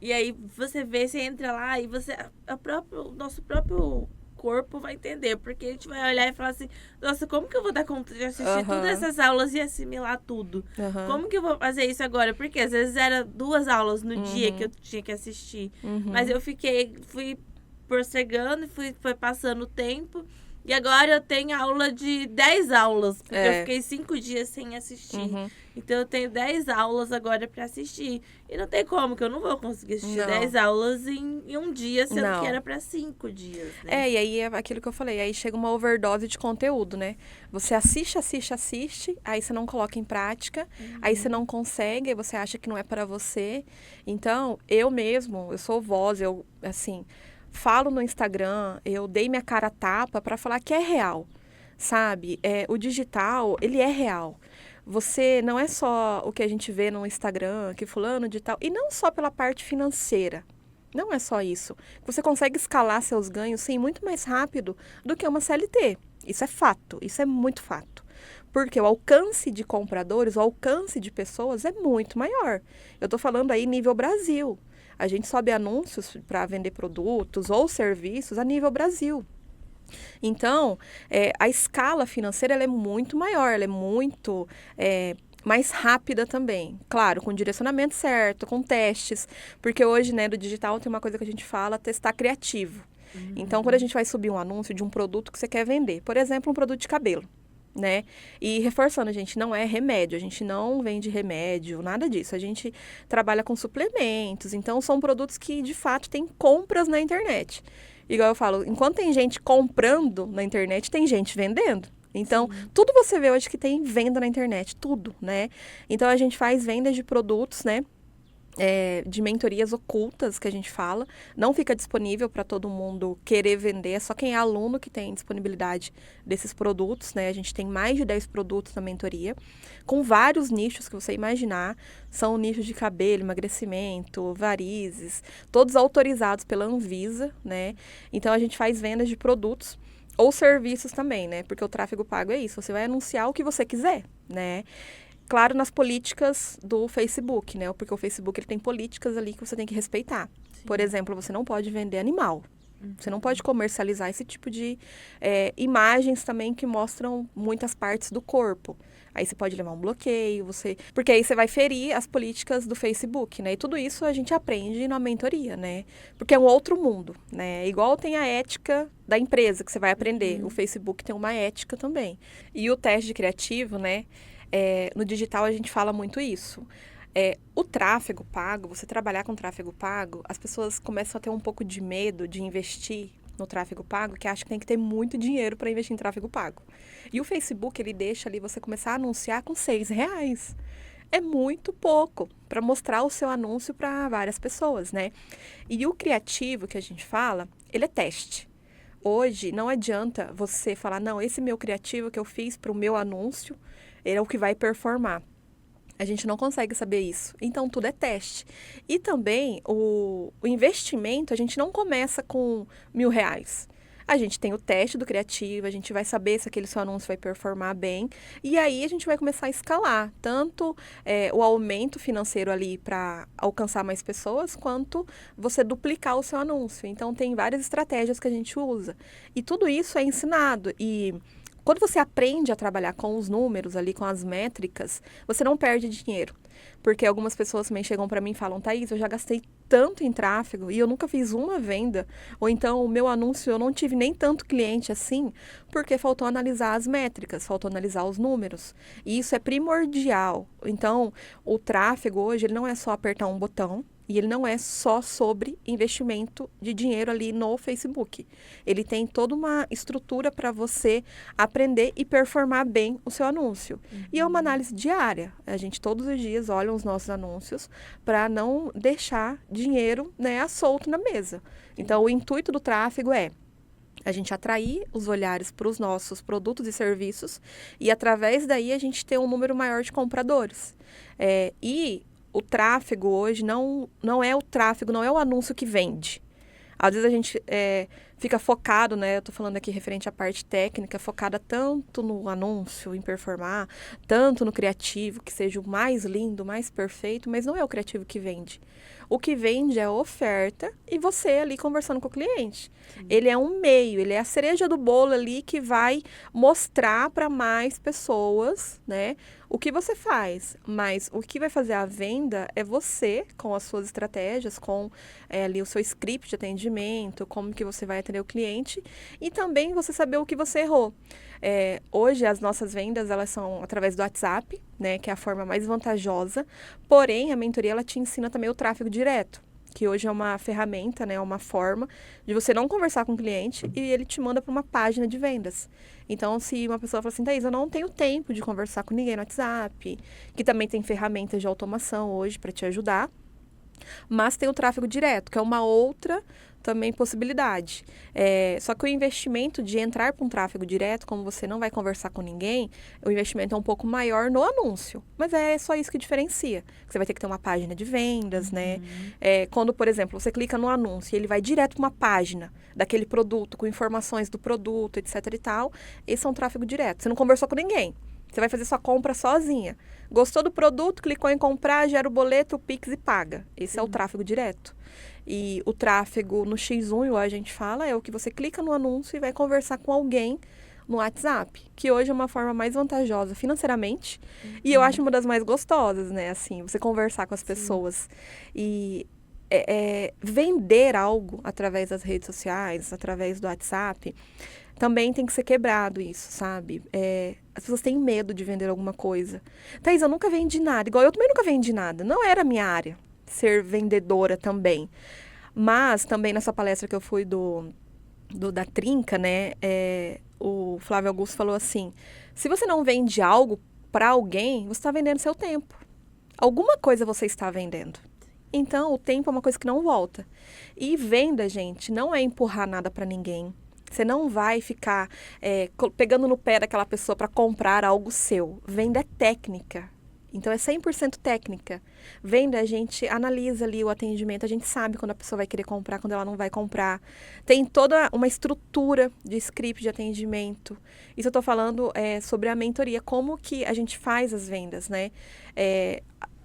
Speaker 1: e aí você vê, você entra lá e o nosso próprio corpo vai entender, porque a gente vai olhar e falar assim, nossa, como que eu vou dar conta de assistir todas essas aulas e assimilar tudo? Como que eu vou fazer isso agora? Porque às vezes era 2 aulas no dia que eu tinha que assistir, mas eu fui postergando, foi passando o tempo. E agora eu tenho aula de 10 aulas, porque eu fiquei 5 dias sem assistir. Então eu tenho 10 aulas agora para assistir. E não tem como, que eu não vou conseguir assistir 10 aulas em um dia, sendo que era para 5 dias, né?
Speaker 2: E aí é aquilo que eu falei, aí chega uma overdose de conteúdo, né? Você assiste, aí você não coloca em prática, aí você não consegue, aí você acha que não é para você. Então, eu sou voz, assim, falo no Instagram, eu dei minha cara a tapa para falar que é real, sabe? O digital, ele é real. você não é só o que a gente vê no Instagram, que fulano de tal, e não só pela parte financeira. Não é só isso. Você consegue escalar seus ganhos, sim, muito mais rápido do que uma CLT. Isso é fato, isso é muito fato. Porque o alcance de compradores, o alcance de pessoas é muito maior. Eu estou falando aí nível Brasil. A gente sobe anúncios para vender produtos ou serviços a nível Brasil. Então, a escala financeira ela é muito maior, ela é muito mais rápida também. Claro, com o direcionamento certo, com testes. Porque hoje, né, do digital tem uma coisa que a gente fala, testar criativo. Então, quando a gente vai subir um anúncio de um produto que você quer vender, por exemplo, um produto de cabelo, né? E reforçando, a gente não é remédio, a gente não vende remédio, nada disso. A gente trabalha com suplementos, então são produtos que de fato têm compras na internet. Igual eu falo, enquanto tem gente comprando na internet, tem gente vendendo. Então, tudo você vê hoje que tem venda na internet, tudo, né? Então, a gente faz vendas de produtos, né? De mentorias ocultas, que a gente fala. Não fica disponível para todo mundo querer vender, é só quem é aluno que tem disponibilidade desses produtos, né? A gente tem mais de 10 produtos na mentoria, com vários nichos que você imaginar. São nichos de cabelo, emagrecimento, varizes, todos autorizados pela Anvisa, né? Então, a gente faz vendas de produtos ou serviços também, né? Porque o tráfego pago é isso, você vai anunciar o que você quiser, né? Claro, nas políticas do Facebook, né? Porque o Facebook ele tem políticas ali que você tem que respeitar. Sim. Por exemplo, você não pode vender animal. Você não pode comercializar esse tipo de imagens também que mostram muitas partes do corpo. Aí você pode levar um bloqueio, porque aí você vai ferir as políticas do Facebook, né? E tudo isso a gente aprende na mentoria, né? Porque é um outro mundo, né? Igual tem a ética da empresa que você vai aprender. O Facebook tem uma ética também. E o teste de criativo, né? No digital a gente fala muito isso. O tráfego pago, você trabalhar com tráfego pago, as pessoas começam a ter um pouco de medo de investir no tráfego pago, que acham que tem que ter muito dinheiro para investir em tráfego pago. E o Facebook, ele deixa ali você começar a anunciar com R$6. É muito pouco para mostrar o seu anúncio para várias pessoas, né? E o criativo que a gente fala, ele é teste. Hoje, não adianta você falar, não, esse meu criativo que eu fiz para o meu anúncio, ele é o que vai performar. A gente não consegue saber isso. Então, tudo é teste. E também, o investimento, a gente não começa com R$1.000. A gente tem o teste do criativo, a gente vai saber se aquele seu anúncio vai performar bem. E aí, a gente vai começar a escalar. Tanto o aumento financeiro ali para alcançar mais pessoas, quanto você duplicar o seu anúncio. Então, tem várias estratégias que a gente usa. E tudo isso é ensinado. E quando você aprende a trabalhar com os números ali, com as métricas, você não perde dinheiro. Porque algumas pessoas também chegam para mim e falam, Thaís, eu já gastei tanto em tráfego e eu nunca fiz uma venda. Ou então, o meu anúncio, eu não tive nem tanto cliente assim, porque faltou analisar as métricas, faltou analisar os números. E isso é primordial. Então, o tráfego hoje, ele não é só apertar um botão. E ele não é só sobre investimento de dinheiro ali no Facebook. Ele tem toda uma estrutura para você aprender e performar bem o seu anúncio. E é uma análise diária. A gente todos os dias olha os nossos anúncios para não deixar dinheiro, né, à solto na mesa. Então, o intuito do tráfego é a gente atrair os olhares para os nossos produtos e serviços e, através daí, a gente ter um número maior de compradores. E o tráfego hoje não é o tráfego, não é o anúncio que vende. Às vezes a gente fica focado, né? Eu tô falando aqui referente à parte técnica, focada tanto no anúncio, em performar, tanto no criativo, que seja o mais lindo, mais perfeito, mas não é o criativo que vende. O que vende é a oferta e você ali conversando com o cliente. Sim. Ele é um meio, ele é a cereja do bolo ali que vai mostrar para mais pessoas, né, o que você faz. Mas o que vai fazer a venda é você, com as suas estratégias, com ali o seu script de atendimento, como que você vai atender o cliente e também você saber o que você errou. Hoje as nossas vendas elas são através do WhatsApp, né, que é a forma mais vantajosa, porém a mentoria ela te ensina também o tráfego direto, que hoje é uma ferramenta, né, uma forma de você não conversar com o cliente e ele te manda para uma página de vendas. Então, se uma pessoa fala assim, Thaís, eu não tenho tempo de conversar com ninguém no WhatsApp, que também tem ferramentas de automação hoje para te ajudar, Mas tem o tráfego direto, que é uma outra também possibilidade. Só que o investimento de entrar para um tráfego direto, como você não vai conversar com ninguém, o investimento é um pouco maior no anúncio. Mas é só isso que diferencia. Você vai ter que ter uma página de vendas, né? Quando, por exemplo, você clica no anúncio e ele vai direto para uma página daquele produto, com informações do produto, etc e tal, esse é um tráfego direto. Você não conversou com ninguém. Você vai fazer sua compra sozinha. Gostou do produto, clicou em comprar, gera o boleto, o Pix e paga. Esse é o tráfego direto. E o tráfego no X1, igual a gente fala, é o que você clica no anúncio e vai conversar com alguém no WhatsApp, que hoje é uma forma mais vantajosa financeiramente e eu acho uma das mais gostosas, né? Assim, você conversar com as pessoas e vender algo através das redes sociais, através do WhatsApp, também tem que ser quebrado isso, sabe? As pessoas têm medo de vender alguma coisa. Thaís, eu nunca vendi nada. Igual eu também nunca vendi nada. Não era a minha área ser vendedora também. Mas também nessa palestra que eu fui da Trinca, né? O Flávio Augusto falou assim, se você não vende algo para alguém, você está vendendo seu tempo. Alguma coisa você está vendendo. Então, o tempo é uma coisa que não volta. E venda, gente, não é empurrar nada para ninguém. Você não vai ficar pegando no pé daquela pessoa para comprar algo seu. Venda é técnica. Então, é 100% técnica. Venda, a gente analisa ali o atendimento, a gente sabe quando a pessoa vai querer comprar, quando ela não vai comprar. Tem toda uma estrutura de script de atendimento. Isso eu estou falando sobre a mentoria, como que a gente faz as vendas, né?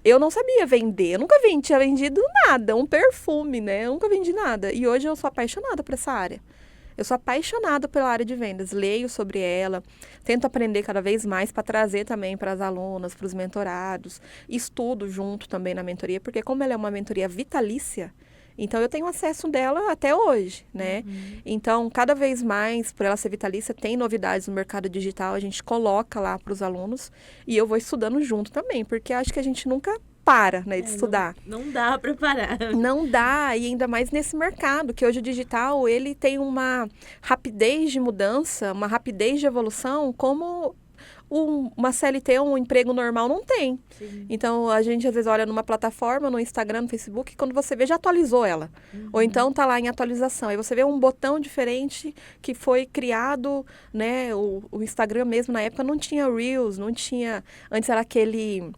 Speaker 2: Eu não sabia vender, eu nunca tinha vendido nada, um perfume, né? Eu nunca vendi nada. E hoje eu sou apaixonada por essa área. Eu sou apaixonada pela área de vendas, leio sobre ela, tento aprender cada vez mais para trazer também para as alunas, para os mentorados, estudo junto também na mentoria, porque como ela é uma mentoria vitalícia, então eu tenho acesso dela até hoje, né? Então, cada vez mais, por ela ser vitalícia, tem novidades no mercado digital, a gente coloca lá para os alunos e eu vou estudando junto também, porque acho que a gente nunca para, né, de estudar.
Speaker 1: Não dá para parar.
Speaker 2: Não dá, e ainda mais nesse mercado, que hoje o digital, ele tem uma rapidez de mudança, uma rapidez de evolução, como uma CLT, um emprego normal, não tem.
Speaker 1: Sim.
Speaker 2: Então, a gente às vezes olha numa plataforma, no Instagram, no Facebook, e quando você vê, já atualizou ela. Ou então tá lá em atualização. Aí você vê um botão diferente que foi criado, né? O Instagram mesmo, na época, não tinha Reels, não tinha... Antes era aquele...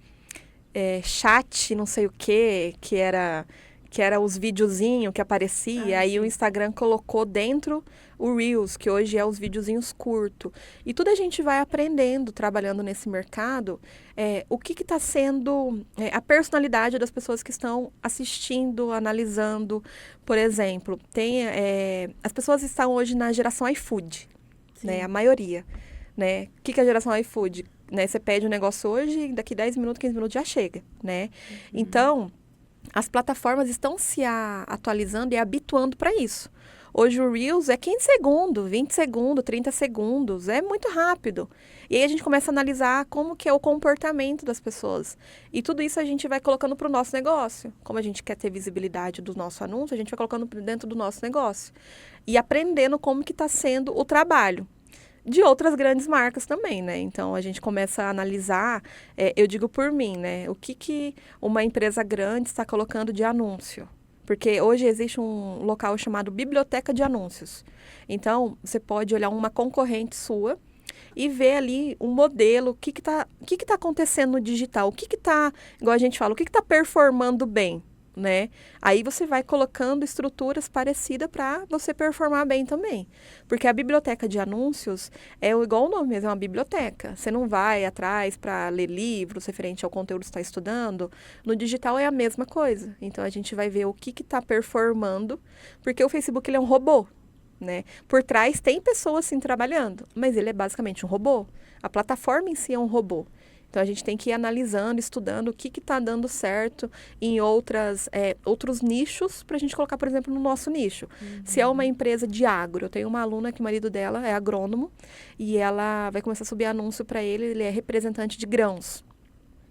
Speaker 2: chat, não sei o que era os videozinhos que aparecia, aí o Instagram colocou dentro o Reels, que hoje é os videozinhos curtos. E tudo a gente vai aprendendo, trabalhando nesse mercado, o que está sendo a personalidade das pessoas que estão assistindo, analisando. Por exemplo, as pessoas estão hoje na geração iFood, né, a maioria. Né? O que é a geração iFood? Né? Você pede um negócio hoje e daqui 10 minutos, 15 minutos já chega, né? Então, as plataformas estão se atualizando e habituando para isso. Hoje o Reels é 15 segundos, 20 segundos, 30 segundos, é muito rápido. E aí a gente começa a analisar como que é o comportamento das pessoas. E tudo isso a gente vai colocando para o nosso negócio. Como a gente quer ter visibilidade do nosso anúncio, a gente vai colocando dentro do nosso negócio. E aprendendo como que está sendo o trabalho. De outras grandes marcas também, né? Então, a gente começa a analisar, eu digo por mim, né? O que uma empresa grande está colocando de anúncio. Porque hoje existe um local chamado Biblioteca de Anúncios. Então, você pode olhar uma concorrente sua e ver ali um modelo, o que tá acontecendo no digital, o que tá, igual a gente fala, o que tá performando bem. Né? Aí você vai colocando estruturas parecidas para você performar bem também. Porque a biblioteca de anúncios é igual o nome mesmo, é uma biblioteca. Você não vai atrás para ler livros referente ao conteúdo que você está estudando. No digital é a mesma coisa. Então a gente vai ver o que está performando, porque o Facebook ele é um robô. Né? Por trás tem pessoas sim trabalhando, mas ele é basicamente um robô. A plataforma em si é um robô. Então, a gente tem que ir analisando, estudando o que está dando certo em outros nichos para a gente colocar, por exemplo, no nosso nicho. Se é uma empresa de agro, eu tenho uma aluna que o marido dela é agrônomo e ela vai começar a subir anúncio para ele é representante de grãos.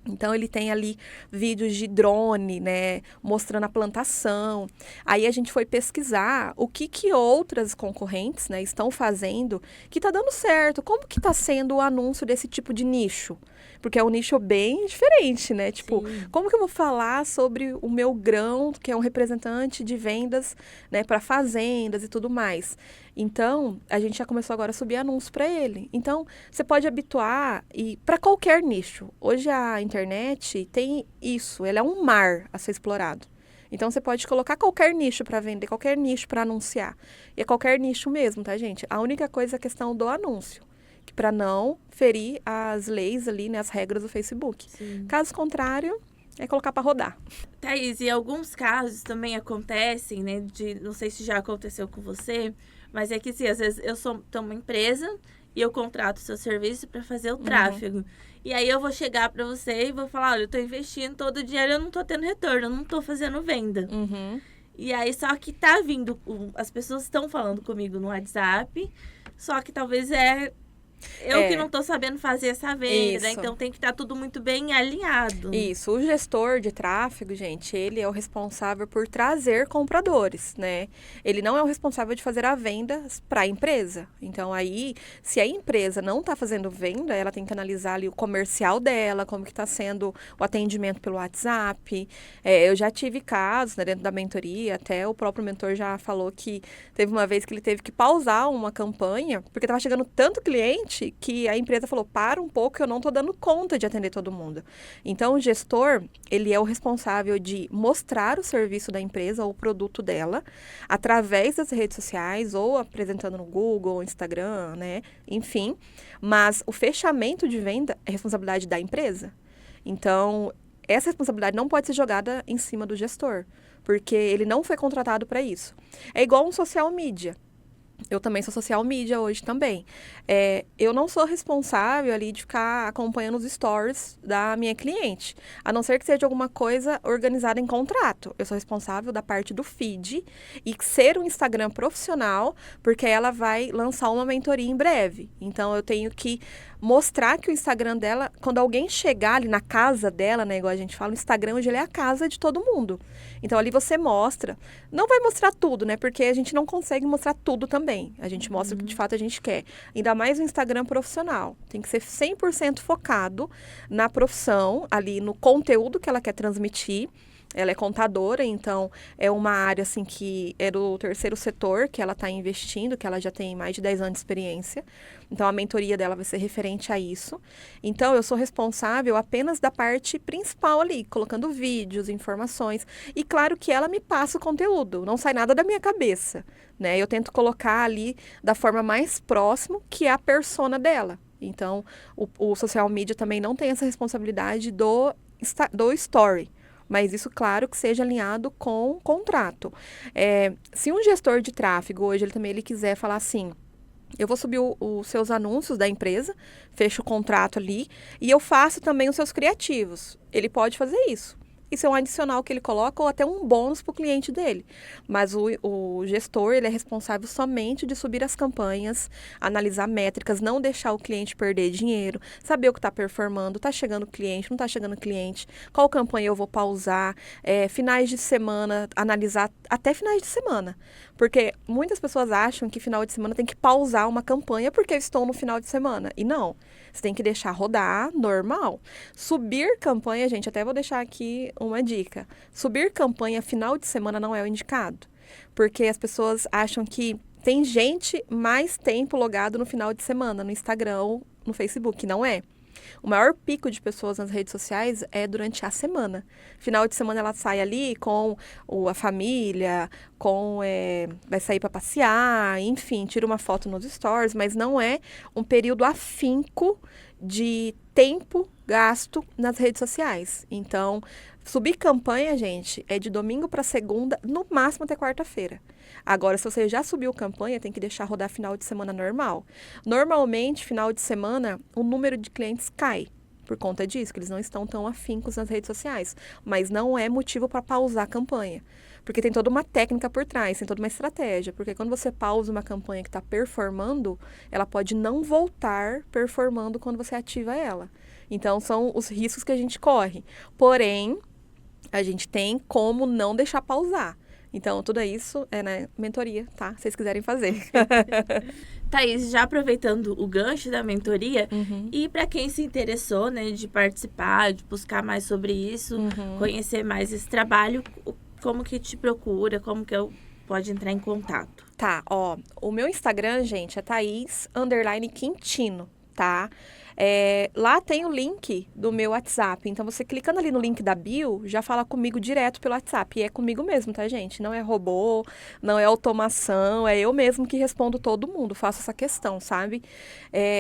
Speaker 2: Então, ele tem ali vídeos de drone, né, mostrando a plantação. Aí, a gente foi pesquisar o que outras concorrentes, né, estão fazendo que está dando certo. Como que está sendo o anúncio desse tipo de nicho? porque é um nicho bem diferente, né? Tipo,
Speaker 1: Sim.
Speaker 2: como que eu vou falar sobre o meu grão, que é um representante de vendas, né, para fazendas e tudo mais? Então, a gente já começou agora a subir anúncios para ele. Então, você pode habituar e para qualquer nicho. Hoje a internet tem isso, ela é um mar a ser explorado. Então, você pode colocar qualquer nicho para vender, qualquer nicho para anunciar. E é qualquer nicho mesmo, tá, gente? A única coisa é a questão do anúncio, que para não ferir as leis ali, né, as regras do Facebook.
Speaker 1: Sim.
Speaker 2: Caso contrário, é colocar para rodar.
Speaker 1: Thaís, e alguns casos também acontecem, né? Não sei se já aconteceu com você, mas é que assim, às vezes tô uma empresa e eu contrato o seu serviço para fazer o tráfego. E aí eu vou chegar para você e vou falar, olha, eu tô investindo todo o dinheiro, eu não tô tendo retorno, eu não tô fazendo venda. E aí só que tá vindo, as pessoas estão falando comigo no WhatsApp, só que talvez eu que não tô sabendo fazer essa venda,
Speaker 2: Isso.
Speaker 1: então tem que estar tudo muito bem alinhado.
Speaker 2: Isso, o gestor de tráfego, gente, ele é o responsável por trazer compradores, né? Ele não é o responsável de fazer a venda para a empresa. Então, aí, se a empresa não está fazendo venda, ela tem que analisar ali o comercial dela, como que está sendo o atendimento pelo WhatsApp. Eu já tive casos, né, dentro da mentoria, até o próprio mentor já falou que teve uma vez que ele teve que pausar uma campanha, porque estava chegando tanto cliente que a empresa falou, para um pouco, eu não estou dando conta de atender todo mundo. Então, o gestor, ele é o responsável de mostrar o serviço da empresa ou o produto dela através das redes sociais ou apresentando no Google, Instagram, né? Enfim, mas o fechamento de venda é responsabilidade da empresa. Então, essa responsabilidade não pode ser jogada em cima do gestor, porque ele não foi contratado para isso. É igual um social media. Eu também sou social media hoje também. Eu não sou responsável ali de ficar acompanhando os stories da minha cliente, a não ser que seja alguma coisa organizada em contrato. Eu sou responsável da parte do feed e ser um Instagram profissional, porque ela vai lançar uma mentoria em breve. Então, eu tenho que mostrar que o Instagram dela, quando alguém chegar ali na casa dela, né, igual a gente fala, o Instagram hoje ele é a casa de todo mundo. Então, ali você mostra, não vai mostrar tudo, né, porque a gente não consegue mostrar tudo também. A gente mostra o que de fato a gente quer. Ainda mais o Instagram profissional. Tem que ser 100% focado na profissão, ali no conteúdo que ela quer transmitir. Ela é contadora, então é uma área assim que é do terceiro setor que ela está investindo, que ela já tem mais de 10 anos de experiência. Então a mentoria dela vai ser referente a isso. Então eu sou responsável apenas da parte principal ali, colocando vídeos, informações. E claro que ela me passa o conteúdo, não sai nada da minha cabeça, né? Eu tento colocar ali da forma mais próxima, que é a persona dela. Então o social media também não tem essa responsabilidade do story. Mas isso, claro, que seja alinhado com o contrato. Se um gestor de tráfego hoje ele quiser falar assim, eu vou subir os seus anúncios da empresa, fecho o contrato ali e eu faço também os seus criativos. Ele pode fazer isso. Isso é um adicional que ele coloca ou até um bônus para o cliente dele. Mas o gestor, ele é responsável somente de subir as campanhas, analisar métricas, não deixar o cliente perder dinheiro, saber o que está performando, está chegando cliente, não está chegando cliente, qual campanha eu vou pausar, finais de semana, analisar até finais de semana. Porque muitas pessoas acham que final de semana tem que pausar uma campanha porque eu estou no final de semana. E não, você tem que deixar rodar normal. Subir campanha, gente, até vou deixar aqui uma dica. Subir campanha final de semana não é o indicado. Porque as pessoas acham que tem gente mais tempo logado no final de semana, no Instagram ou no Facebook. Não é. O maior pico de pessoas nas redes sociais é durante a semana. Final de semana ela sai ali com a família, vai sair para passear, enfim, tira uma foto nos stories, mas não é um período afinco de tempo gasto nas redes sociais. Então, subir campanha, gente, é de domingo para segunda, no máximo até quarta-feira. Agora, se você já subiu campanha, tem que deixar rodar final de semana normal. Normalmente, final de semana, o número de clientes cai por conta disso, que eles não estão tão afincos nas redes sociais. Mas não é motivo para pausar a campanha. Porque tem toda uma técnica por trás, tem toda uma estratégia. Porque quando você pausa uma campanha que está performando, ela pode não voltar performando quando você ativa ela. Então, são os riscos que a gente corre. Porém, a gente tem como não deixar pausar. Então, tudo isso é na mentoria, tá? Se vocês quiserem fazer.
Speaker 1: Thaís, já aproveitando o gancho da mentoria, e para quem se interessou, né, de participar, de buscar mais sobre isso, conhecer mais esse trabalho, como que te procura, como que eu pode entrar em contato?
Speaker 2: Tá, ó, o meu Instagram, gente, é Thaís_Quintino, tá? Lá tem o link do meu WhatsApp, então você clicando ali no link da bio, já fala comigo direto pelo WhatsApp, e é comigo mesmo, tá, gente? Não é robô, não é automação, é eu mesmo que respondo todo mundo, faço essa questão, sabe?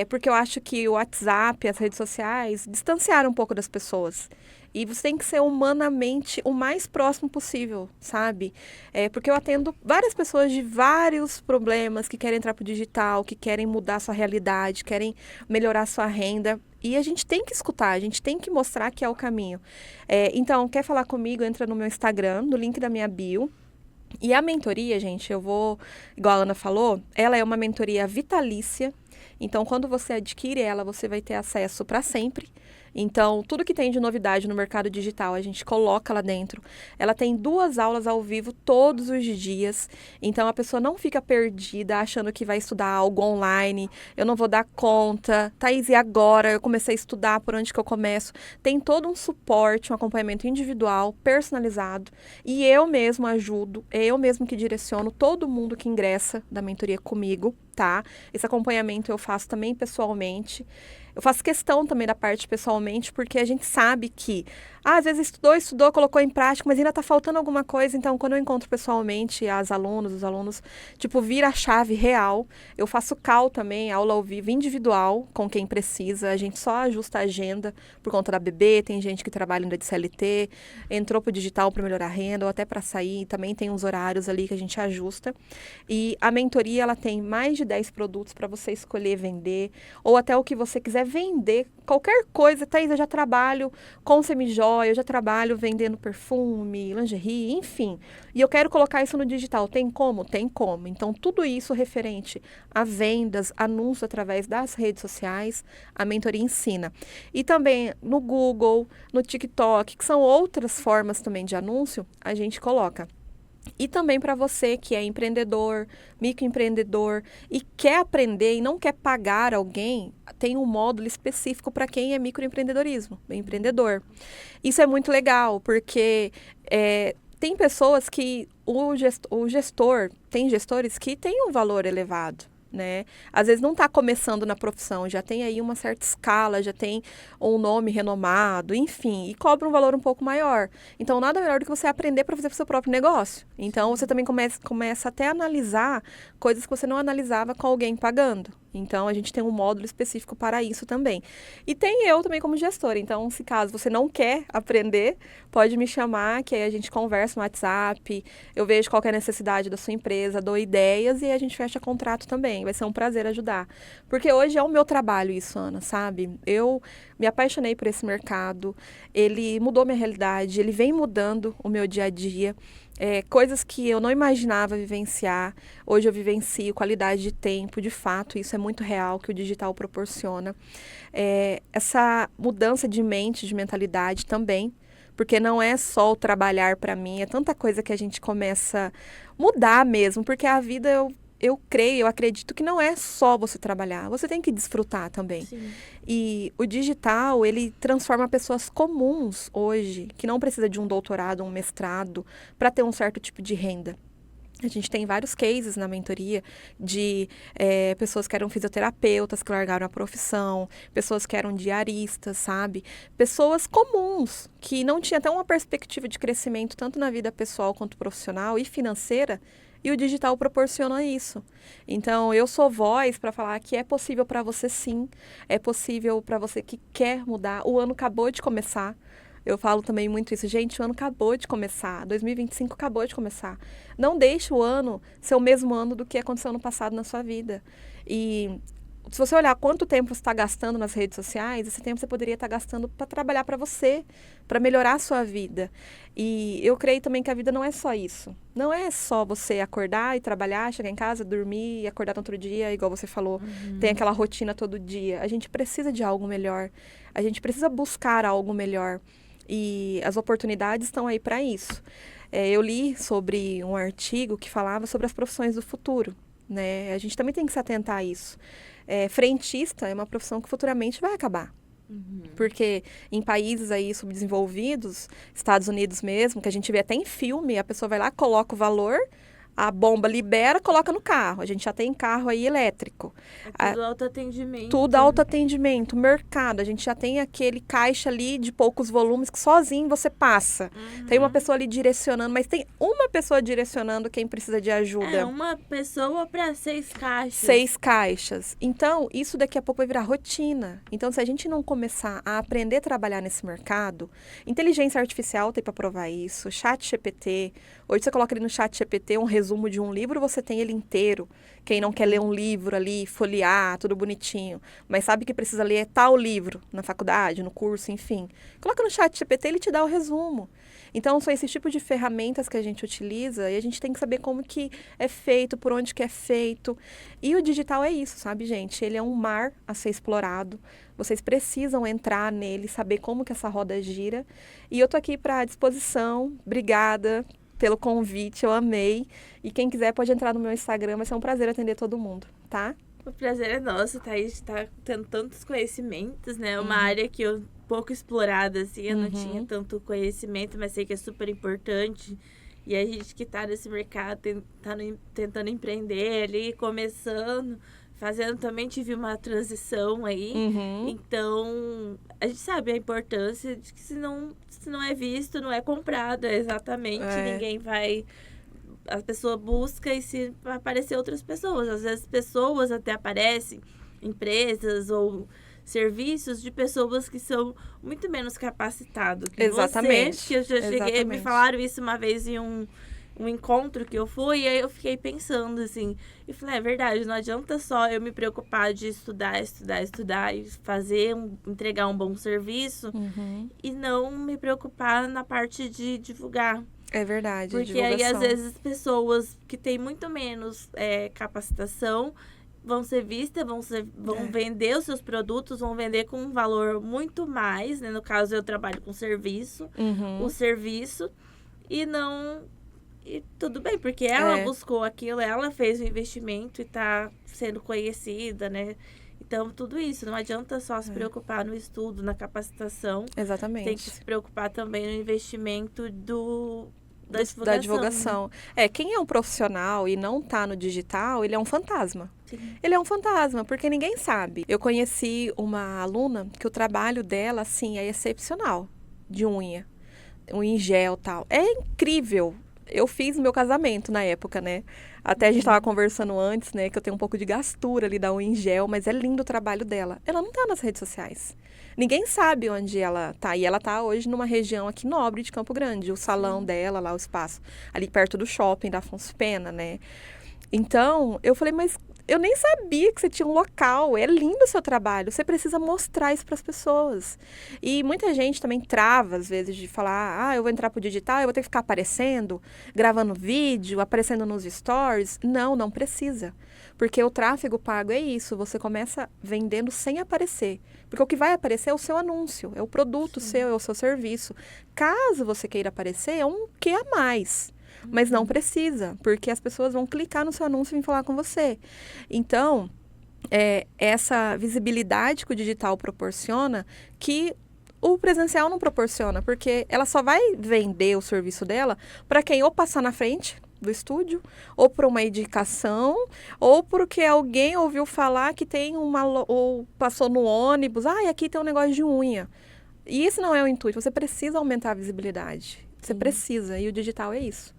Speaker 2: Porque eu acho que o WhatsApp, as redes sociais, distanciaram um pouco das pessoas. E você tem que ser humanamente o mais próximo possível, sabe? Porque eu atendo várias pessoas de vários problemas que querem entrar pro digital, que querem mudar sua realidade, querem melhorar sua renda. E a gente tem que escutar, a gente tem que mostrar que é o caminho. Então, quer falar comigo? Entra no meu Instagram, no link da minha bio. E a mentoria, gente, igual a Ana falou, ela é uma mentoria vitalícia. Então, quando você adquire ela, você vai ter acesso para sempre. Então, tudo que tem de novidade no mercado digital, a gente coloca lá dentro. Ela tem 2 aulas ao vivo todos os dias. Então, a pessoa não fica perdida achando que vai estudar algo online. Eu não vou dar conta. Thaís, e agora? Eu comecei a estudar, por onde que eu começo? Tem todo um suporte, um acompanhamento individual, personalizado. E eu mesmo ajudo, eu mesmo que direciono todo mundo que ingressa da mentoria comigo, tá? Esse acompanhamento eu faço também pessoalmente. Eu faço questão também da parte pessoalmente, porque a gente sabe que, às vezes estudou, colocou em prática, mas ainda está faltando alguma coisa. Então, quando eu encontro pessoalmente os alunos, tipo, vira a chave real. Eu faço call também, aula ao vivo, individual, com quem precisa. A gente só ajusta a agenda por conta da bebê. Tem gente que trabalha ainda de CLT, entrou para o digital para melhorar a renda, ou até para sair. Também tem uns horários ali que a gente ajusta. E a mentoria, ela tem mais de 10 produtos para você escolher vender, ou até o que você quiser vender, qualquer coisa. Thaís, eu já trabalho com semijoia, eu já trabalho vendendo perfume, lingerie, enfim. E eu quero colocar isso no digital. Tem como? Tem como. Então, tudo isso referente a vendas, anúncios através das redes sociais, a mentoria ensina. E também no Google, no TikTok, que são outras formas também de anúncio, a gente coloca. E também para você que é empreendedor, microempreendedor e quer aprender e não quer pagar alguém, tem um módulo específico para quem é microempreendedorismo, empreendedor. Isso é muito legal, porque tem pessoas que tem gestores que têm um valor elevado, né? Às vezes não está começando na profissão, já tem aí uma certa escala, já tem um nome renomado, enfim, e cobra um valor um pouco maior. Então, nada melhor do que você aprender para fazer o seu próprio negócio. Então, você também começa até a analisar coisas que você não analisava com alguém pagando. Então, a gente tem um módulo específico para isso também. E tem eu também como gestora. Então, se caso você não quer aprender, pode me chamar, que aí a gente conversa no WhatsApp, eu vejo qual que é a necessidade da sua empresa, dou ideias e a gente fecha contrato também. Vai ser um prazer ajudar. Porque hoje é o meu trabalho isso, Ana, sabe? Eu me apaixonei por esse mercado, ele mudou minha realidade, ele vem mudando o meu dia a dia. Coisas que eu não imaginava vivenciar, hoje eu vivencio qualidade de tempo, de fato, isso é muito real que o digital proporciona. Essa mudança de mente, de mentalidade também, porque não é só o trabalhar para mim, é tanta coisa que a gente começa a mudar mesmo, porque a vida eu creio, eu acredito que não é só você trabalhar, você tem que desfrutar também.
Speaker 1: Sim.
Speaker 2: E o digital, ele transforma pessoas comuns hoje, que não precisa de um doutorado, um mestrado, para ter um certo tipo de renda. A gente tem vários cases na mentoria de pessoas que eram fisioterapeutas, que largaram a profissão, pessoas que eram diaristas, sabe? Pessoas comuns, que não tinham até uma perspectiva de crescimento, tanto na vida pessoal quanto profissional e financeira, e o digital proporciona isso. Então, eu sou voz para falar que é possível para você sim, é possível para você que quer mudar. O ano acabou de começar. Eu falo também muito isso. Gente, o ano acabou de começar. 2025 acabou de começar. Não deixe o ano ser o mesmo ano do que aconteceu no passado na sua vida. E se você olhar quanto tempo você está gastando nas redes sociais, esse tempo você poderia estar gastando para trabalhar para você, para melhorar a sua vida. E eu creio também que a vida não é só isso. Não é só você acordar e trabalhar, chegar em casa, dormir e acordar no outro dia, igual você falou. Tem aquela rotina todo dia. A gente precisa de algo melhor. A gente precisa buscar algo melhor. E as oportunidades estão aí para isso. Eu li sobre um artigo que falava sobre as profissões do futuro, né? A gente também tem que se atentar a isso. Frentista é uma profissão que futuramente vai acabar. Porque em países aí subdesenvolvidos, Estados Unidos mesmo, que a gente vê até em filme, a pessoa vai lá, coloca o valor, a bomba libera, coloca no carro. A gente já tem carro aí elétrico.
Speaker 1: É tudo autoatendimento.
Speaker 2: Tudo autoatendimento, mercado. A gente já tem aquele caixa ali de poucos volumes que sozinho você passa. Tem uma pessoa ali direcionando, mas tem uma pessoa direcionando quem precisa de ajuda.
Speaker 1: Uma pessoa para 6 caixas.
Speaker 2: 6 caixas. Então, isso daqui a pouco vai virar rotina. Então, se a gente não começar a aprender a trabalhar nesse mercado, inteligência artificial tem para provar isso, ChatGPT. Hoje você coloca ali no ChatGPT um resumo de um livro, você tem ele inteiro. Quem não quer ler um livro ali, folhear, tudo bonitinho, mas sabe que precisa ler tal livro na faculdade, no curso, enfim. Coloca no ChatGPT, ele te dá o resumo. Então, são esse tipo de ferramentas que a gente utiliza e a gente tem que saber como que é feito, por onde que é feito. E o digital é isso, sabe, gente? Ele é um mar a ser explorado. Vocês precisam entrar nele, saber como que essa roda gira. E eu tô aqui para disposição. Obrigada pelo convite, eu amei. E quem quiser pode entrar no meu Instagram, vai ser um prazer atender todo mundo, tá?
Speaker 1: O prazer é nosso, Thaís, tá tendo tantos conhecimentos, né? Uma área que eu pouco explorada, assim, eu não tinha tanto conhecimento, mas sei que é super importante. E a gente que tá nesse mercado, tentando empreender ali, começando, fazendo, também tive uma transição aí. Então, a gente sabe a importância de que se não é visto, não é comprado, exatamente. Ninguém vai... A pessoa busca e se aparecer outras pessoas. Às vezes pessoas até aparecem, empresas ou serviços de pessoas que são muito menos capacitadas que
Speaker 2: Exatamente.
Speaker 1: você. Que eu já cheguei, me falaram isso uma vez em um encontro que eu fui, e aí eu fiquei pensando assim, e falei, é verdade, não adianta só eu me preocupar de estudar e fazer, entregar um bom serviço e não me preocupar na parte de divulgar.
Speaker 2: É verdade,
Speaker 1: porque aí, às vezes, pessoas que têm muito menos capacitação vão ser vistas, vão vender os seus produtos, vão vender com um valor muito mais, né? No caso, eu trabalho com serviço, o serviço, e não... E tudo bem, porque ela buscou aquilo, ela fez o investimento e está sendo conhecida, né? Então, tudo isso. Não adianta só se preocupar no estudo, na capacitação.
Speaker 2: Exatamente.
Speaker 1: Tem que se preocupar também no investimento
Speaker 2: da divulgação. Quem é um profissional e não tá no digital, ele é um fantasma.
Speaker 1: Sim.
Speaker 2: Ele é um fantasma, porque ninguém sabe. Eu conheci uma aluna que o trabalho dela, assim, é excepcional, de unha em gel e tal. É incrível. Eu fiz meu casamento na época, né? Até a gente tava conversando antes, né? Que eu tenho um pouco de gastura ali da unha em gel, mas é lindo o trabalho dela. Ela não tá nas redes sociais. Ninguém sabe onde ela tá. E ela tá hoje numa região aqui nobre de Campo Grande. O salão dela, lá o espaço, ali perto do shopping da Afonso Pena, né? Então, eu falei, mas eu nem sabia que você tinha um local. É lindo o seu trabalho. Você precisa mostrar isso para as pessoas. E muita gente também trava, às vezes, de falar, eu vou entrar pro digital, eu vou ter que ficar aparecendo, gravando vídeo, aparecendo nos stories. Não precisa. Porque o tráfego pago é isso. Você começa vendendo sem aparecer. Porque o que vai aparecer é o seu anúncio, é o produto seu, é o seu serviço. Caso você queira aparecer, é um quê a mais. Mas não precisa, porque as pessoas vão clicar no seu anúncio e vir falar com você. Então, essa visibilidade que o digital proporciona, que o presencial não proporciona, porque ela só vai vender o serviço dela para quem ou passar na frente do estúdio, ou por uma indicação, ou porque alguém ouviu falar que tem ou passou no ônibus, aqui tem um negócio de unha. E esse não é o intuito, você precisa aumentar a visibilidade. Você precisa, e o digital é isso.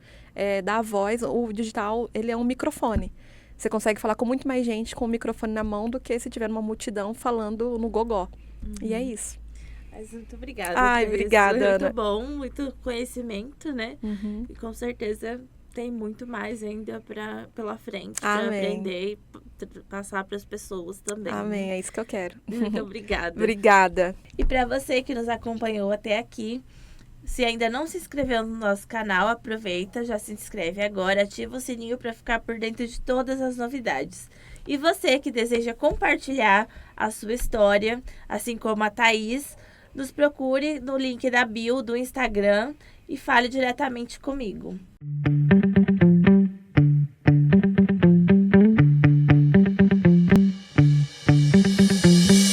Speaker 2: Dar voz, o digital, ele é um microfone. Você consegue falar com muito mais gente com o microfone na mão do que se tiver numa multidão falando no gogó. E é isso.
Speaker 1: Mas muito obrigada.
Speaker 2: Obrigada, Ana.
Speaker 1: Muito bom, muito conhecimento, né? E com certeza tem muito mais ainda pela frente para aprender e passar para as pessoas também.
Speaker 2: Amém,
Speaker 1: né?
Speaker 2: É isso que eu quero.
Speaker 1: Muito obrigada.
Speaker 2: Obrigada.
Speaker 1: E para você que nos acompanhou até aqui, se ainda não se inscreveu no nosso canal, aproveita, já se inscreve agora, ativa o sininho para ficar por dentro de todas as novidades. E você que deseja compartilhar a sua história, assim como a Thaís, nos procure no link da bio do Instagram e fale diretamente comigo.